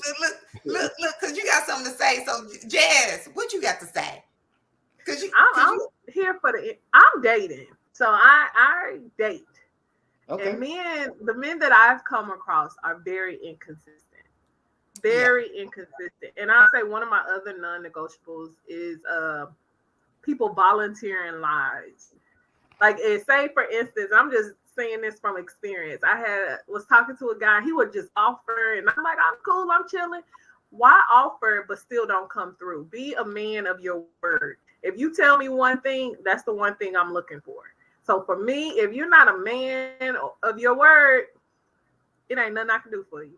Look, because you got something to say. So, Jazz, what you got to say? Because I'm here for I'm dating. So I date. Okay. And the men that I've come across are very inconsistent. Very inconsistent. And I'll say one of my other non-negotiables is people volunteering lies. Like, say for instance, I'm just saying this from experience. I was talking to a guy, he would just offer, and I'm like, I'm cool, I'm chilling. Why offer but still don't come through? Be a man of your word. If you tell me one thing, that's the one thing I'm looking for. So for me, if you're not a man of your word, it ain't nothing I can do for you.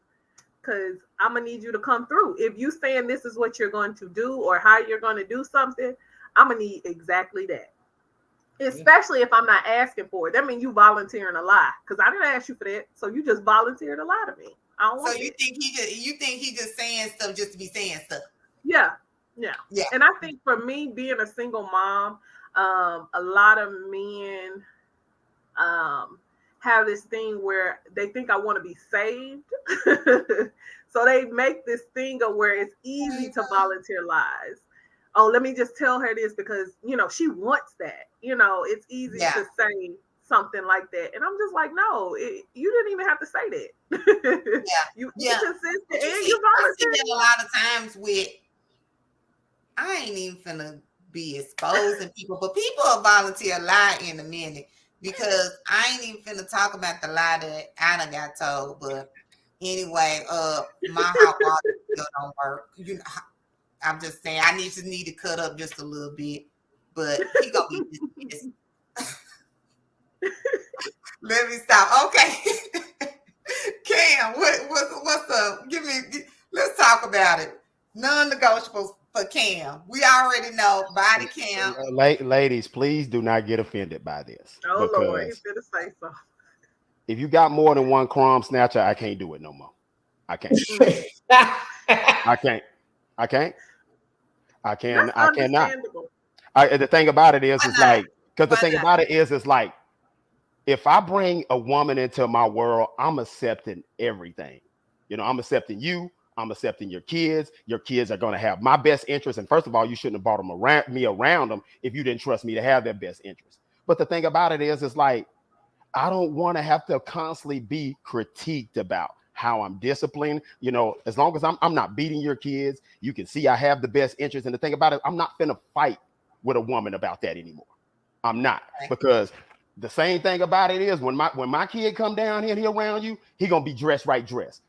Because I'm going to need you to come through. If you saying this is what you're going to do or how you're going to do something, I'm going to need exactly that. Especially if I'm not asking for it. That means you volunteering a lie. Because I didn't ask you for that. So you just volunteered a lie to me. I don't want you think he just saying stuff just to be saying stuff? Yeah. And I think for me, being a single mom, a lot of men have this thing where they think I want to be saved. So they make this thing of where it's easy to volunteer lies. Oh, let me just tell her this because, she wants that. It's easy to say something like that. And I'm just like, no, you didn't even have to say that. You consistent and you volunteer. I see that a lot of times with, I ain't even finna be exposing people, but people will volunteer a lie in a minute because I ain't even finna talk about the lie that I done got told. But anyway, my hot water still don't work. I'm just saying I need to cut up just a little bit, but he gonna be dismissed. Let me stop. Okay, Cam, what's up? Let's talk about it. Non-negotiables for Cam. We already know body cam. Ladies, please do not get offended by this. Oh Lord, he's gonna say so. If you got more than one crumb snatcher, I can't do it no more. I can't. I cannot. The thing about it is like, because the thing about it is like, if I bring a woman into my world, I'm accepting everything. I'm accepting you. I'm accepting your kids. Your kids are going to have my best interest. And first of all, you shouldn't have brought them around them if you didn't trust me to have their best interest. But the thing about it is like, I don't want to have to constantly be critiqued about how I'm disciplined. As long as I'm not beating your kids, you can see I have the best interest. And the thing about it, I'm not finna fight with a woman about that anymore. I'm not, because the same thing about it is when my kid come down here and he around you, he gonna be dressed.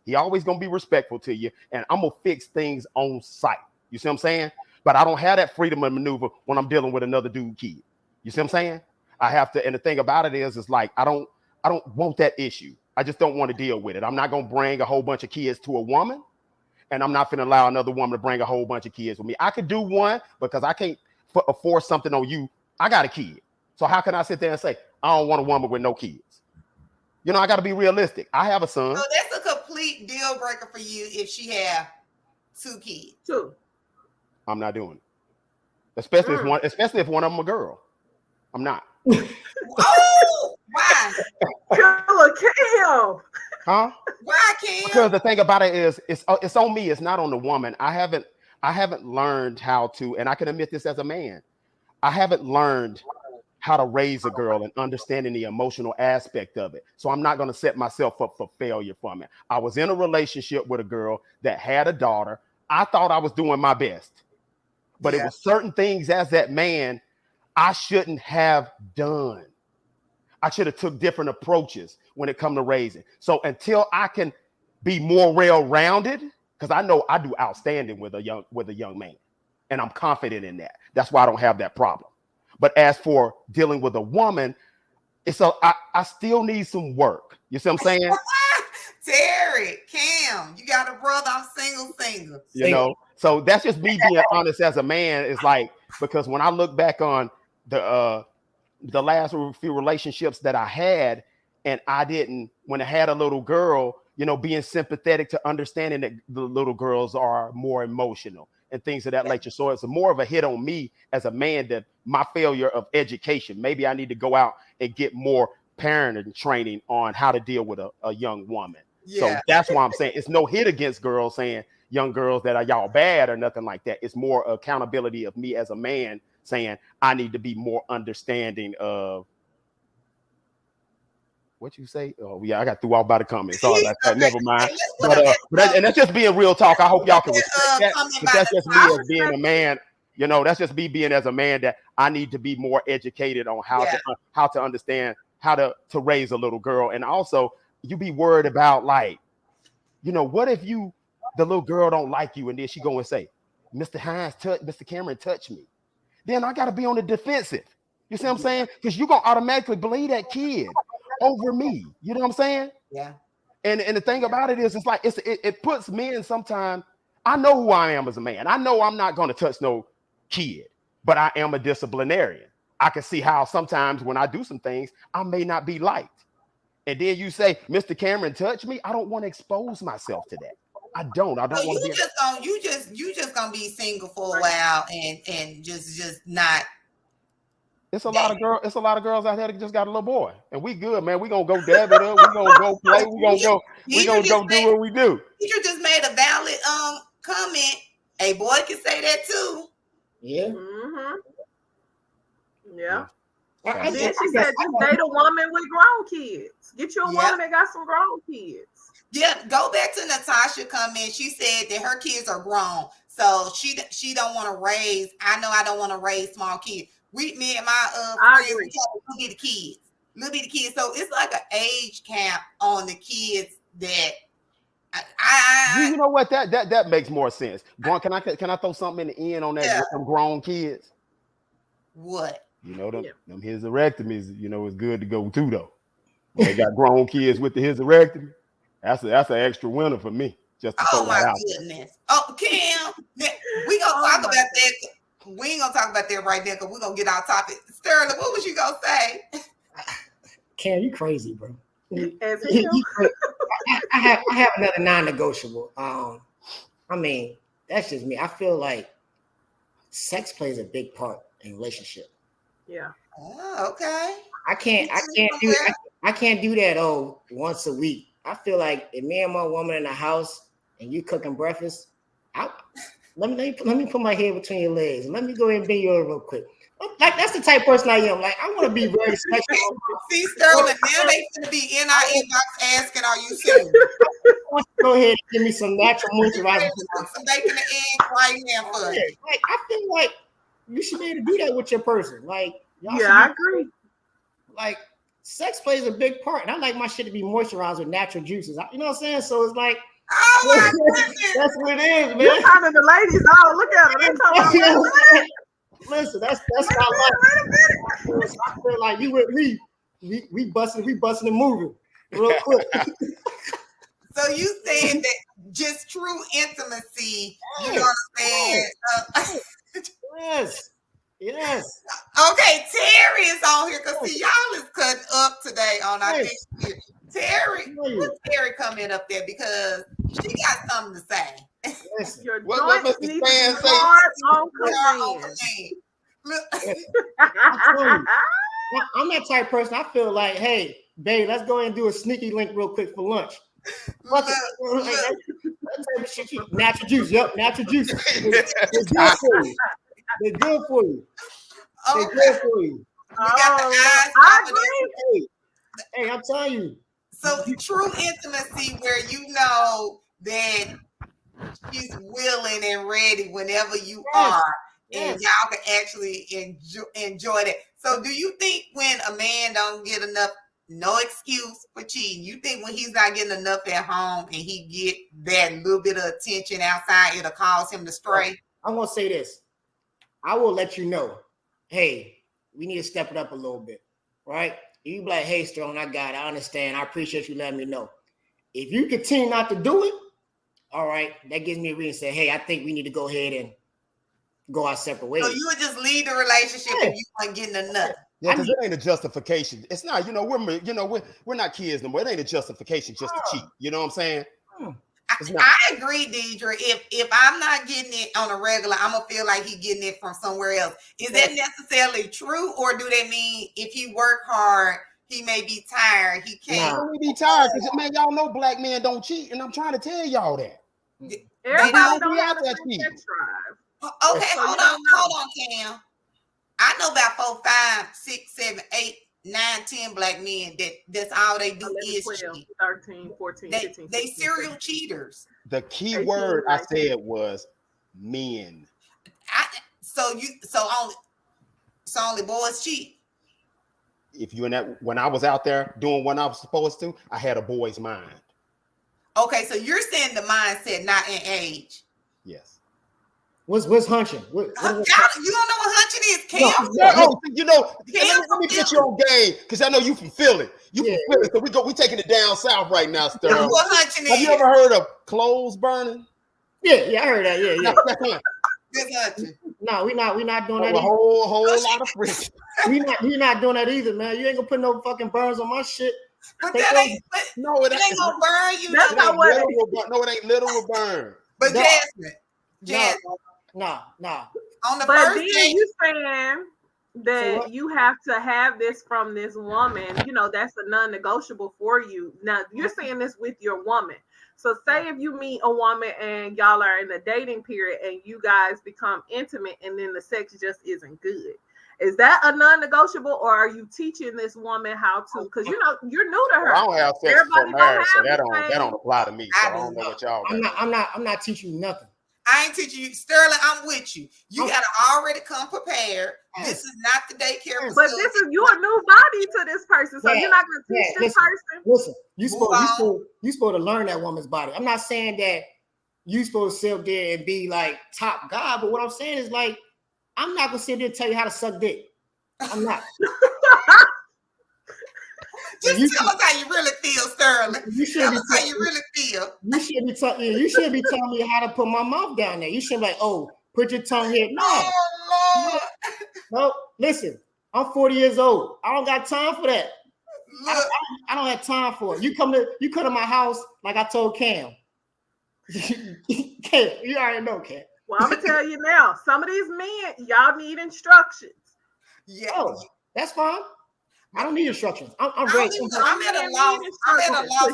He always gonna be respectful to you, and I'm gonna fix things on site. You see what I'm saying? But I don't have that freedom of maneuver when I'm dealing with another dude kid. You see what I'm saying? I have to, and the thing about it is like I don't want that issue. I just don't want to deal with it. I'm not gonna bring a whole bunch of kids to a woman, and I'm not gonna allow another woman to bring a whole bunch of kids with me. I could do one because I can't force something on you. I got a kid, so how can I sit there and say I don't want a woman with no kids? I got to be realistic. I have a son. So that's a complete deal breaker for you if she have 2 kids. 2. I'm not doing it, especially if one of them a girl. I'm not. Oh, why? Huh? Why, Cam? Because the thing about it is, it's on me. It's not on the woman. I haven't learned how to, and I can admit this as a man. I haven't learned how to raise a girl and understanding the emotional aspect of it. So I'm not going to set myself up for failure from it. I was in a relationship with a girl that had a daughter. I thought I was doing my best, but it was certain things as that man I shouldn't have done. I should have took different approaches when it comes to raising. So until I can be more well-rounded, because I know I do outstanding with a young man, and I'm confident in that. That's why I don't have that problem. But as for dealing with a woman, I still need some work. You see what I'm saying? Terry, Cam, you got a brother. I'm single. So that's just me being honest as a man. It's like, because when I look back on the last few relationships that I had, and when I had a little girl, being sympathetic to understanding that the little girls are more emotional and things of that nature. So it's more of a hit on me as a man, that my failure of education. Maybe I need to go out and get more parenting training on how to deal with a young woman. So that's why I'm saying it's no hit against girls saying young girls that are y'all bad or nothing like that. It's more accountability of me as a man saying I need to be more understanding of what you say. Oh yeah, I got through all by the comments. Sorry about that. Never mind. And that's just being real talk. I hope y'all can respect that. But that's just me as being a man. That's just me being as a man, that I need to be more educated on how to understand how to raise a little girl. And also, you be worried about, like, what if the little girl don't like you, and then she go and say, Mr. Cameron touched me. Then I got to be on the defensive. You see what I'm saying? Because you're going to automatically believe that kid over me. You know what I'm saying? Yeah. And the thing about it is, it's like, it puts men sometimes. I know who I am as a man. I know I'm not going to touch no kid, but I am a disciplinarian. I can see how sometimes when I do some things, I may not be liked. And then you say, Mr. Cameron touched me. I don't want to expose myself to that. I don't want to be. You just gonna be single for a while and just not. It's a lot of girls out there that just got a little boy, and we good, man. We gonna go dab it up. We gonna go play. We gonna go do what we do. You just made a valid comment. A boy can say that too. Yeah. Mm-hmm. Yeah. Then she said, just date a woman with grown kids. Get you a woman that got some grown kids. Yeah, go back to Natasha comment. She said that her kids are grown, so she don't want to raise. I know I don't want to raise small kids. Me and my friends, we little bitty kids. So it's like an age cap on the kids that. You know what? That makes more sense. Can I throw something in the end on that with them grown kids? What? Them hysterectomies, it's good to go too, though. When they got grown kids with the hysterectomy, that's an extra winner for me. Just to throw that out. Goodness. Oh, Cam, we gonna talk about that. We ain't gonna talk about that right now because we're gonna get our topic. Sterling, what was you gonna say? Cam, you crazy, bro. I have another non-negotiable. I mean, that's just me. I feel like sex plays a big part in a relationship. Yeah. Oh, okay. I can't do that once a week. I feel like if me and my woman in the house and you cooking breakfast, let me put my head between your legs and let me go ahead and bend you over real quick. Like, that's the type of person I am. Like, I want to be very sexual. See, Sterling, now they gonna be in our inbox asking, "Are you single?" Go ahead and give me some natural moisturizer. Some bacon and eggs right now for you. Like, I feel like you should be able to do that with your person. Like, I agree. Like, sex plays a big part, and I like my shit to be moisturized with natural juices. You know what I'm saying? So it's like, oh my goodness, that's what it is, man. You're talking to the ladies. Oh, look at them. They talking about listen, that's my life. I feel like you with me. We busting and moving real quick. So you saying that just true intimacy, you know what I'm saying? Yes. Okay, Terry is on here because see, y'all is cutting up today on our next year. Terry, put Terry comment up there because she got something to say. Listen, your what joints Mr. need to Stan be say? hard on command. I'm that type of person. I feel like, hey, babe, let's go ahead and do a sneaky link real quick for lunch. Natural juice. Yep, natural juice. They're good for you. They're good for you. They're good for you. I agree. Hey, I'm telling you. So true intimacy where you know that she's willing and ready whenever you are. And y'all can actually enjoy that. So do you think when a man don't get enough, no excuse for cheating, you think when he's not getting enough at home and he get that little bit of attention outside, it'll cause him to stray? I'm going to say this. I will let you know, hey, we need to step it up a little bit, right? You be like, hey, Sterling, I got it. I understand. I appreciate you letting me know. If you continue not to do it, all right, that gives me a reason to say, hey, I think we need to go ahead and go our separate ways. So you would just leave the relationship if you weren't getting enough. Yeah, because it ain't a justification. It's not, we're not kids no more. It ain't a justification just to cheat. You know what I'm saying? I agree, Deidre. If I'm not getting it on a regular, I'm gonna feel like he's getting it from somewhere else. Is that necessarily true, or do that mean if he work hard, he may be tired? He can't. He may be tired because, man, y'all know black men don't cheat, and I'm trying to tell y'all that. Everybody don't have that sex drive. Okay, hold on, Cam. I know about 4, 5, 6, 7, 8, 9, 10 black men that's all they do 11, is 12, cheat. 13, 14, 15. They serial cheaters. The key word I said was men. So only boys cheat. If you in that, when I was out there doing what I was supposed to, I had a boy's mind. Okay, so you're saying the mindset, not in age. Yes. What's hunching? You don't know what hunching is, Cam? Let me put you on game because I know you from Philly. You from Philly, so we taking it down south right now, Sterling. What hunching Have is? you ever heard of clothes burning? Yeah, I heard that. Yeah. That's hunching. No, we not doing that. A whole lot of friction. we not doing that either, man. You ain't gonna put no fucking burns on my shit. But that ain't. No, it ain't gonna burn you. That's not what. No, it ain't literal burn. But Jasmine. No. On the but first then day, you saying that you have to have this from this woman, that's a non-negotiable for you. Now you're saying this with your woman. So say if you meet a woman and y'all are in a dating period and you guys become intimate and then the sex just isn't good. Is that a non-negotiable, or are you teaching this woman how to? Because you're new to her. I don't have sex before marriage, so that don't apply to me. So I don't know what y'all. I'm not teaching you nothing. I ain't teaching you, Sterling. I'm with you. You gotta already come prepared. This is not the daycare facility. But you're a new body to this person, so you're not gonna teach this person. Listen, you supposed to learn that woman's body. I'm not saying that you supposed to sit up there and be like top guy, but what I'm saying is like, I'm not gonna sit there and tell you how to suck dick. I'm not. Just tell us how you really feel, Sterling. Tell us how you really feel. You should be telling me how to put my mouth down there. You should be like, oh, put your tongue here. No. Oh, Lord. No, listen, I'm 40 years old. I don't got time for that. I don't have time for it. You come to my house like I told Cam. Cam, you already know, Cam. Well, I'm gonna tell you now. Some of these men, y'all need instructions. Yeah, that's fine. I don't need instructions. I'm ready. I'm at a loss.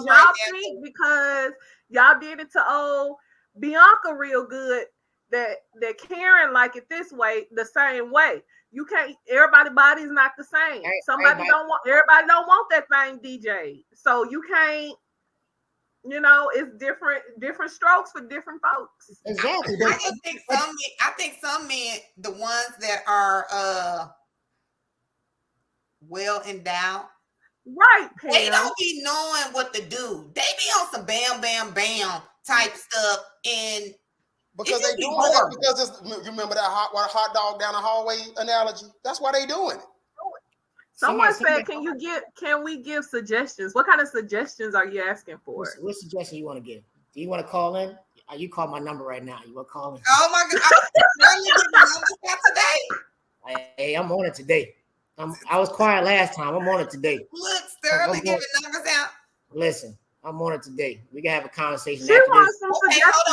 Y'all think because y'all did it to old Bianca real good that Karen like it this way, the same way. You can't. Everybody's body's not the same. Everybody don't want that thing DJ. So you can't. It's different strokes for different folks. Exactly. I think some men, the ones that are well endowed, right? Pam. They don't be knowing what to do. They be on some bam, bam, bam type stuff, and because they doing it because you remember that hot dog down the hallway analogy? That's why they doing it. Someone said, can we give suggestions? What kind of suggestions are you asking for? What suggestion you want to give? Do you want to call in? You call my number right now. You want to call in? Oh my God. Today. Hey, I'm on it today. I was quiet last time. I'm on it today. Look, Sterling giving numbers out. Listen, I'm on it today. We can have a conversation. She wants some suggestions.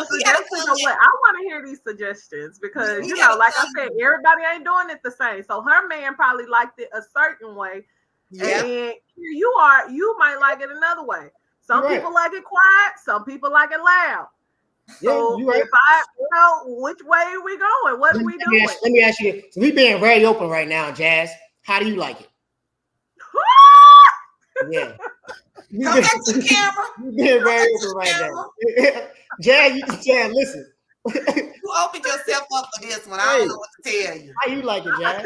I want to hear these suggestions because like I said, everybody ain't doing it the same. So her man probably liked it a certain way, and here you might like it another way. Some people like it quiet. Some people like it loud. So which way are we going? What are we doing? Let me ask you. So we being very open right now, Jazz. How do you like it? Yeah. Come back to the camera. You're very open right now. Jazz, listen. You opened yourself up for this one. I don't know what to tell you. How you like it, Jazz?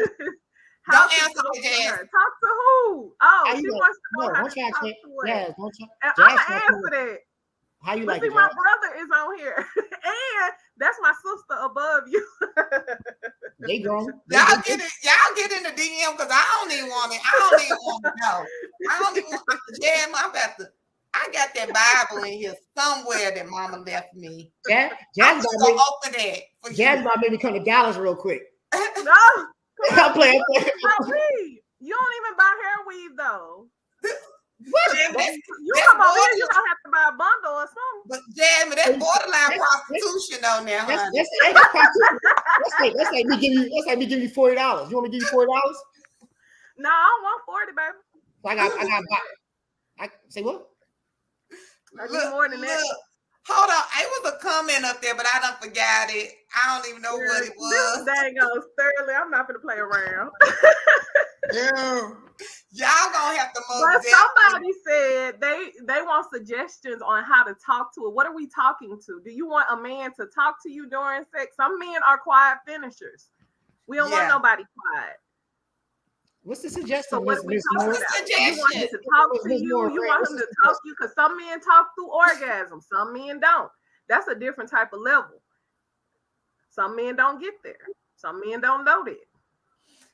Don't answer me, Jazz. Talk to who? Oh, she wants to know how to talk to what? Jazz, I'm going to answer that. How you like it, my brother is on here. And that's my sister above you. They grown. Y'all get in the DM because I don't even want it. I don't even want to know. I don't even want to jam. I I got that Bible in here somewhere that Mama left me. Jazz I'm about gonna me. open that for Jazz you. about me to come to Dallas real quick. No, I'm playing. buy weed. You don't even buy hair weave though. What? You That's come over here, borderline. you don't have to buy a bundle or something. But Jasmine, that's borderline prostitution on there, honey. That's like me giving you $40. You want me to give you $40? No, I don't want 40, baby. So I got. I say what? I need more than that. Hold on, it was a comment up there, but I done forgot it. I don't even know what it was. This dang on Sterling, I'm not gonna play around. Yeah. Y'all gonna have to move. But somebody said they want suggestions on how to talk to it. What are we talking to? Do you want a man to talk to you during sex? Some men are quiet finishers. We don't want nobody quiet. What's the suggestion? So what we What's the you want him to talk to you. You want him to talk to you because some men talk through orgasm. Some men don't. That's a different type of level. Some men don't get there. Some men don't know that.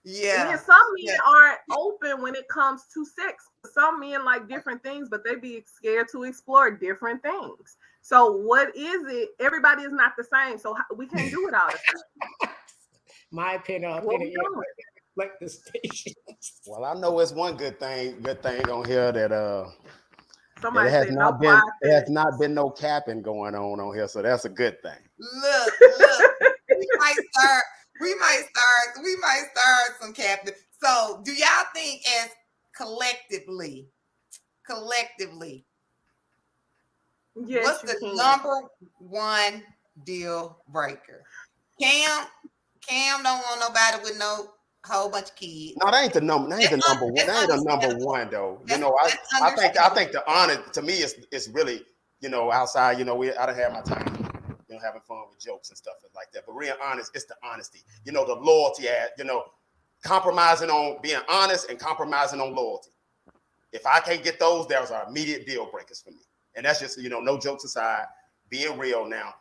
Yeah. And then some men aren't open when it comes to sex. Some men like different things, but they be scared to explore different things. So what is it? Everybody is not the same. So we can't do it all the time. My opinion. Like the station. Well, I know it's one good thing on here that Somebody it has said not no been there has not been no capping going on here, so that's a good thing. Look, we might start some capping. So, do y'all think as collectively, yes, what's the number one deal breaker? Cam don't want nobody with no whole bunch of kids. No, that ain't the number. That ain't the number one. That ain't the number one though. You know, I think the honor to me is really, you know, outside. You know, I done had my time, you know, having fun with jokes and stuff like that. But real honest, it's the honesty. You know, the loyalty. You know, compromising on being honest and compromising on loyalty. If I can't get those, those are immediate deal breakers for me. And that's just, you know, no jokes aside, being real now.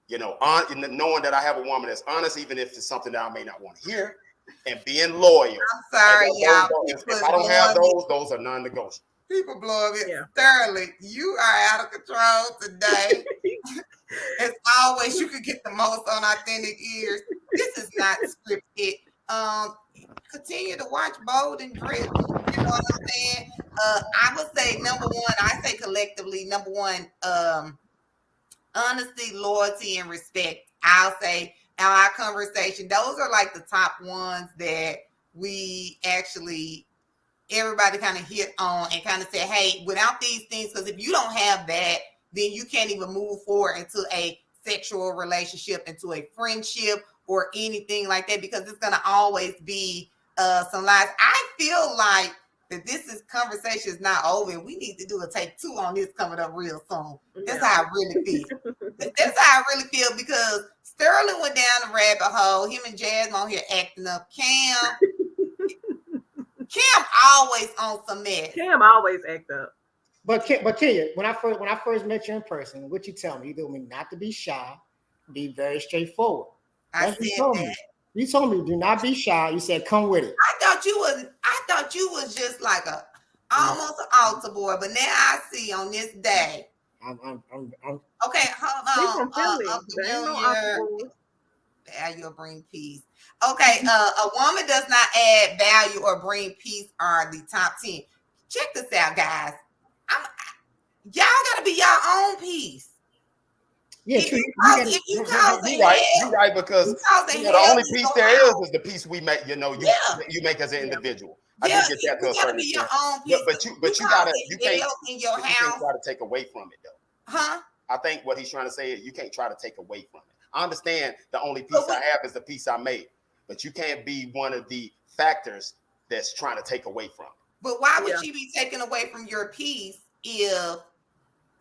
You know, knowing that I have a woman that's honest, even if it's something that I may not want to hear, and being loyal. I'm sorry, y'all. If I don't have those are non-negotiable. People blow it. Yeah. Sterling, you are out of control today. As always, you could get the most on Authentic Ears. This is not scripted. Continue to watch Bold and Drip. You know what I'm saying? I would say number one, I say collectively, number one, honesty, loyalty, and respect. I'll say our conversation, those are like the top ones that we actually, everybody kind of hit on and kind of say, hey, without these things, because if you don't have that, then you can't even move forward into a sexual relationship, into a friendship or anything like that, because it's going to always be some lies. I feel like that this conversation is not over. We need to do a take 2 on this coming up real soon. That's how I really feel. That's how I really feel, because Sterling went down the rabbit hole. Him and Jasmine on here acting up. Cam always on some mess. Cam always act up. But Kenya, when I first met you in person, what you tell me? You told me not to be shy, be very straightforward. I said that. You told me do not be shy. You said come with it. I thought you was just like almost an altar boy, but now I see on this day. I'm okay. Hold on. Value or bring peace. Okay, a woman does not add value or bring peace are the top 10. Check this out, guys. Y'all gotta be your own peace. Yeah, you're right, because the only peace there is the peace we make. You know, you make as an individual. I do get that to a certain extent. But you can't try to take away from it though. Huh? I think what he's trying to say is you can't try to take away from it. I understand the only peace I have is the peace I made, but you can't be one of the factors that's trying to take away from it. But why would she be taken away from your peace if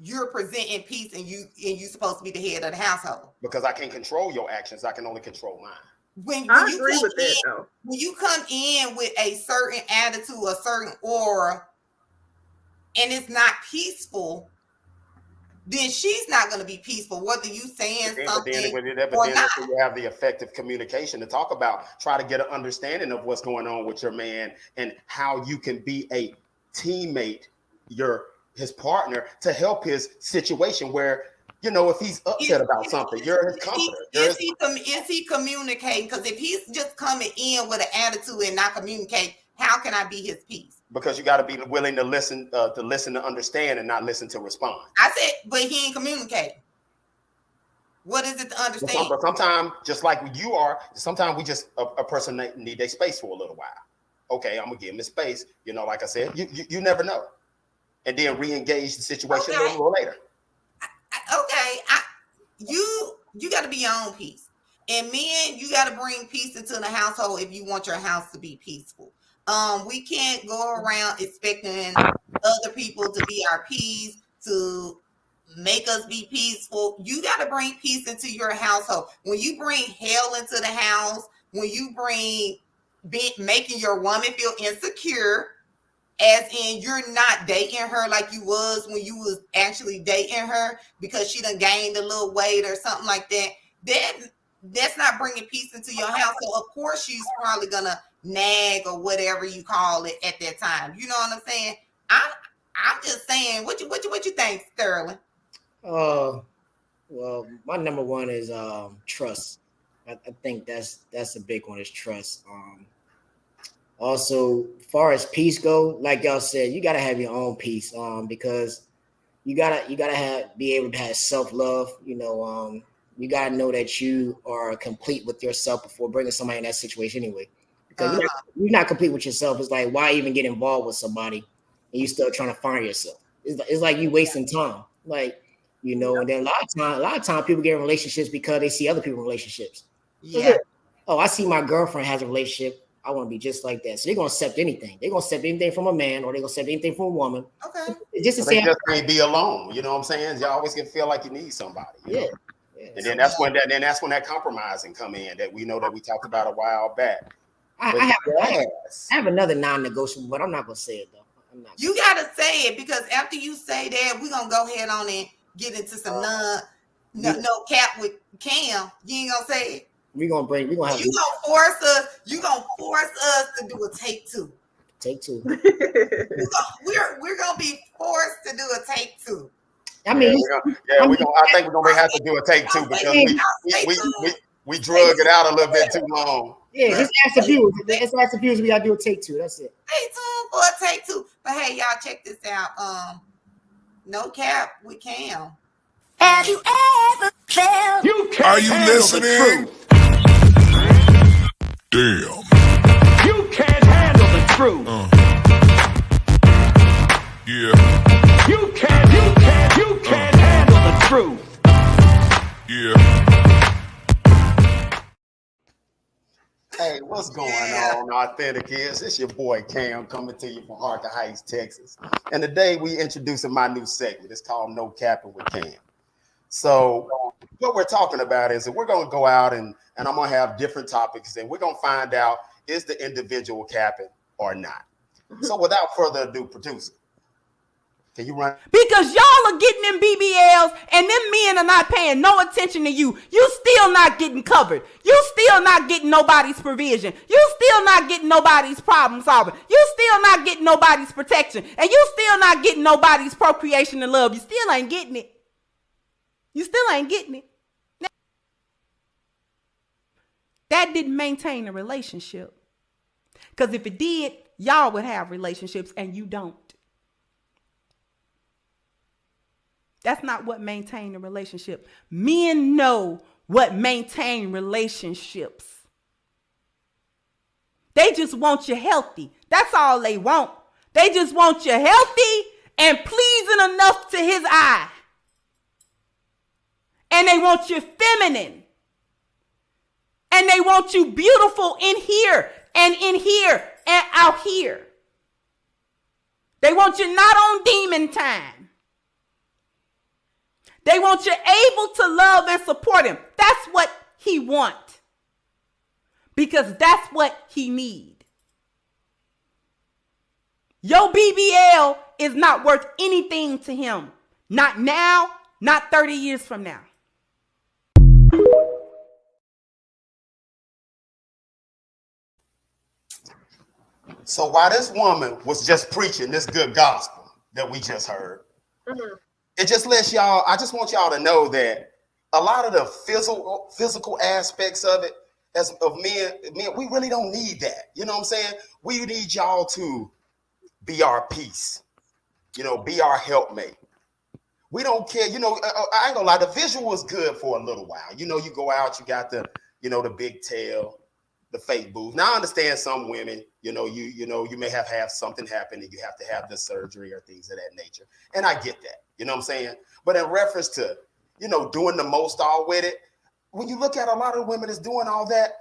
you're presenting peace and you're supposed to be the head of the household? Because I can't control your actions. I can only control mine. When I agree with that, though. When you come in with a certain attitude, a certain aura, and it's not peaceful, then she's not going to be peaceful, whether you saying something or not. You have the effective communication to talk about, try to get an understanding of what's going on with your man and how you can be a teammate, his partner to help his situation where, you know, if he's upset about something, you're his comforter. Is he communicating? Because if he's just coming in with an attitude and not communicate, how can I be his peace? Because you got to be willing to listen to understand and not listen to respond. I said, but he ain't communicating. What is it to understand? But sometimes, just like you are, sometimes we just a person need their space for a little while. Okay, I'm gonna give him his space. You know, like I said, you never know, and then re-engage the situation a little later. You got to be your own peace, and men, you got to bring peace into the household if you want your house to be peaceful. We can't go around expecting other people to be our peace, to make us be peaceful. You got to bring peace into your household. When you bring hell into the house, when you bring making your woman feel insecure, as in you're not dating her like you was when you was actually dating her because she done gained a little weight or something like that, that's not bringing peace into your house. So of course she's probably gonna nag or whatever you call it at that time. You know what I'm saying? I'm just saying, what you think, Sterling? Well, my number one is trust. I think that's a big one, is trust. Also, far as peace go, like y'all said, you gotta have your own peace. Because you gotta be able to have self-love. You know, you gotta know that you are complete with yourself before bringing somebody in that situation anyway. Because you're not complete with yourself. It's like, why even get involved with somebody and you still trying to find yourself? It's like you wasting time. Like, you know, and then a lot of time people get in relationships because they see other people in relationships. Yeah. Oh, I see my girlfriend has a relationship. I want to be just like that. So they're gonna accept anything. They're gonna accept anything from a man, or they're gonna accept anything from a woman. Okay. Just to They say, just can't be alone. You know what I'm saying? You always can feel like you need somebody. You know? And then that's when that compromising come in that we know that we talked about a while back. I have another non-negotiable, but I'm not gonna say it though. You gotta say it, because after you say that, we're gonna go ahead on and get into some no cap with Cam. You ain't gonna say it. You gonna force us to do a take two. Take two. We're gonna be forced to do a take two. I mean, I think we're gonna have to do a take two because we drug it out a little bit too long. Yeah, just ask the viewers. Let's ask the viewers. We gotta do a take two. That's it. Stay tuned for a take two. But hey, y'all, check this out. No cap with Cam. Have you ever felt? Are you listening? Damn. You can't handle the truth. Yeah. You can't handle the truth. Yeah. Hey, what's going on, Authentic Kids? It's your boy Cam coming to you from Arthur Heights, Texas. And today we introducing my new segment. It's called No Capping with Cam. So what we're talking about is that we're going to go out and I'm going to have different topics, and we're going to find out, is the individual capping or not? So without further ado, producer, can you run? Because y'all are getting them BBLs and them men are not paying no attention to you. You still not getting covered. You still not getting nobody's provision. You still not getting nobody's problem solving. You still not getting nobody's protection. And you still not getting nobody's procreation and love. You still ain't getting it. You still ain't getting it. That didn't maintain a relationship. Because if it did, y'all would have relationships and you don't. That's not what maintain a relationship. Men know what maintain relationships. They just want you healthy. That's all they want. They just want you healthy and pleasing enough to his eye. And they want you feminine. And they want you beautiful in here and out here. They want you not on demon time. They want you able to love and support him. That's what he wants. Because that's what he need. Your BBL is not worth anything to him. Not now, not 30 years from now. So while this woman was just preaching this good gospel that we just heard, it just lets y'all. I just want y'all to know that a lot of the physical aspects of it, as of men, we really don't need that. You know what I'm saying? We need y'all to be our peace. You know, be our helpmate. We don't care. You know, I ain't gonna lie. The visual is good for a little while. You know, you go out, you got the, you know, the big tail, the fake boobs. Now I understand some women, you know, you may have something happen and you have to have the surgery or things of that nature. And I get that, you know what I'm saying? But in reference to, you know, doing the most all with it, when you look at a lot of women that's doing all that,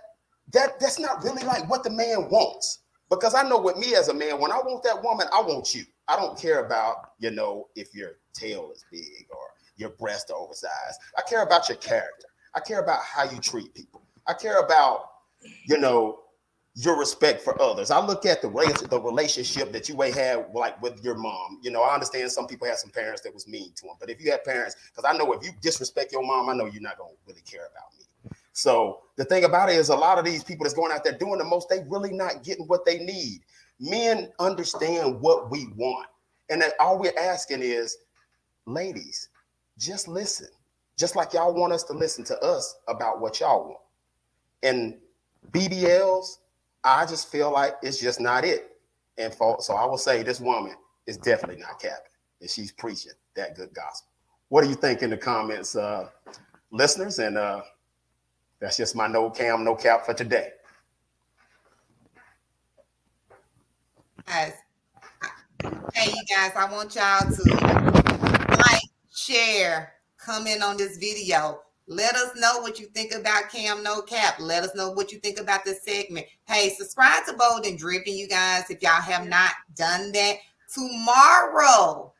that's not really like what the man wants. Because I know with me as a man, when I want that woman, I want you. I don't care about, you know, if your tail is big or your breasts are oversized. I care about your character. I care about how you treat people. I care about, you know, your respect for others. I look at the relationship that you may have like with your mom. You know, I understand some people have some parents that was mean to them, but if you have parents, because I know if you disrespect your mom, I know you're not going to really care about me. So the thing about it is a lot of these people that's going out there doing the most, they really not getting what they need. Men understand what we want. And that all we're asking is, ladies, just listen. Just like y'all want us to listen to us about what y'all want. And BBLs, I just feel like it's just not it. And so I will say this woman is definitely not capping. And she's preaching that good gospel. What do you think in the comments, listeners? And that's just my no cap for today. Guys, hey, you guys, I want y'all to like, share, comment on this video. Let us know what you think about Cam No Cap. Let us know what you think about this segment. Hey, subscribe to Bold and Dripping, you guys, if y'all have not done that. Tomorrow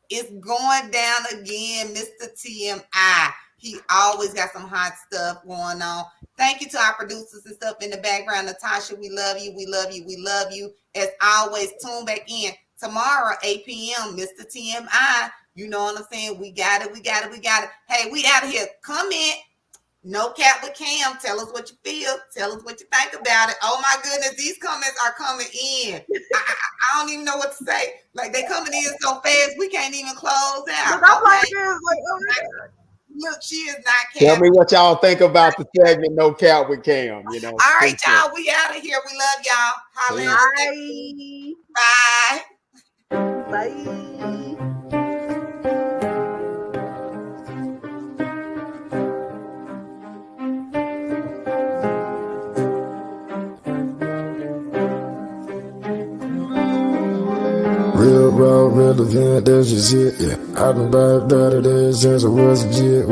is going down again, Mr. TMI. He always got some hot stuff going on. Thank you to our producers and stuff in the background. Natasha, we love you. We love you. We love you. As always, tune back in tomorrow, 8 p.m., Mr. TMI. You know what I'm saying? We got it. We got it. We got it. Hey, we out of here. Comment. No Cap with Cam. Tell us what you feel. Tell us what you think about it. Oh, my goodness. These comments are coming in. I don't even know what to say. Like, they coming in so fast, we can't even close out. Look, she is not Cam. Tell me what y'all think about the segment No Cap with Cam. You know. All right, y'all. We out of here. We love y'all. Holla. Bye. Bye. Real raw, relevant, that's just it, yeah. I've been by 30 days since I was legit.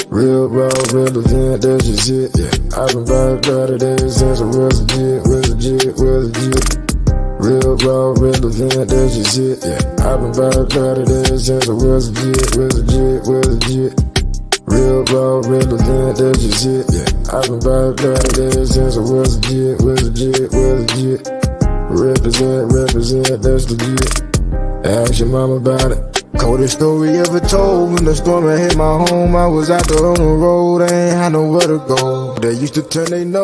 Real raw, relevant, that's just it, yeah. I've been by 30 days since I was legit. Real raw, relevant, that's just it, yeah. I've been by 30 days since I was legit. Real raw, relevant, that's just it, yeah. I've been by 30 days since I was legit. Represent, that's legit. Ask your mom about it. Coldest story ever told. When the storm had hit my home, I was out there on the road. I ain't had nowhere to go. They used to turn their nose.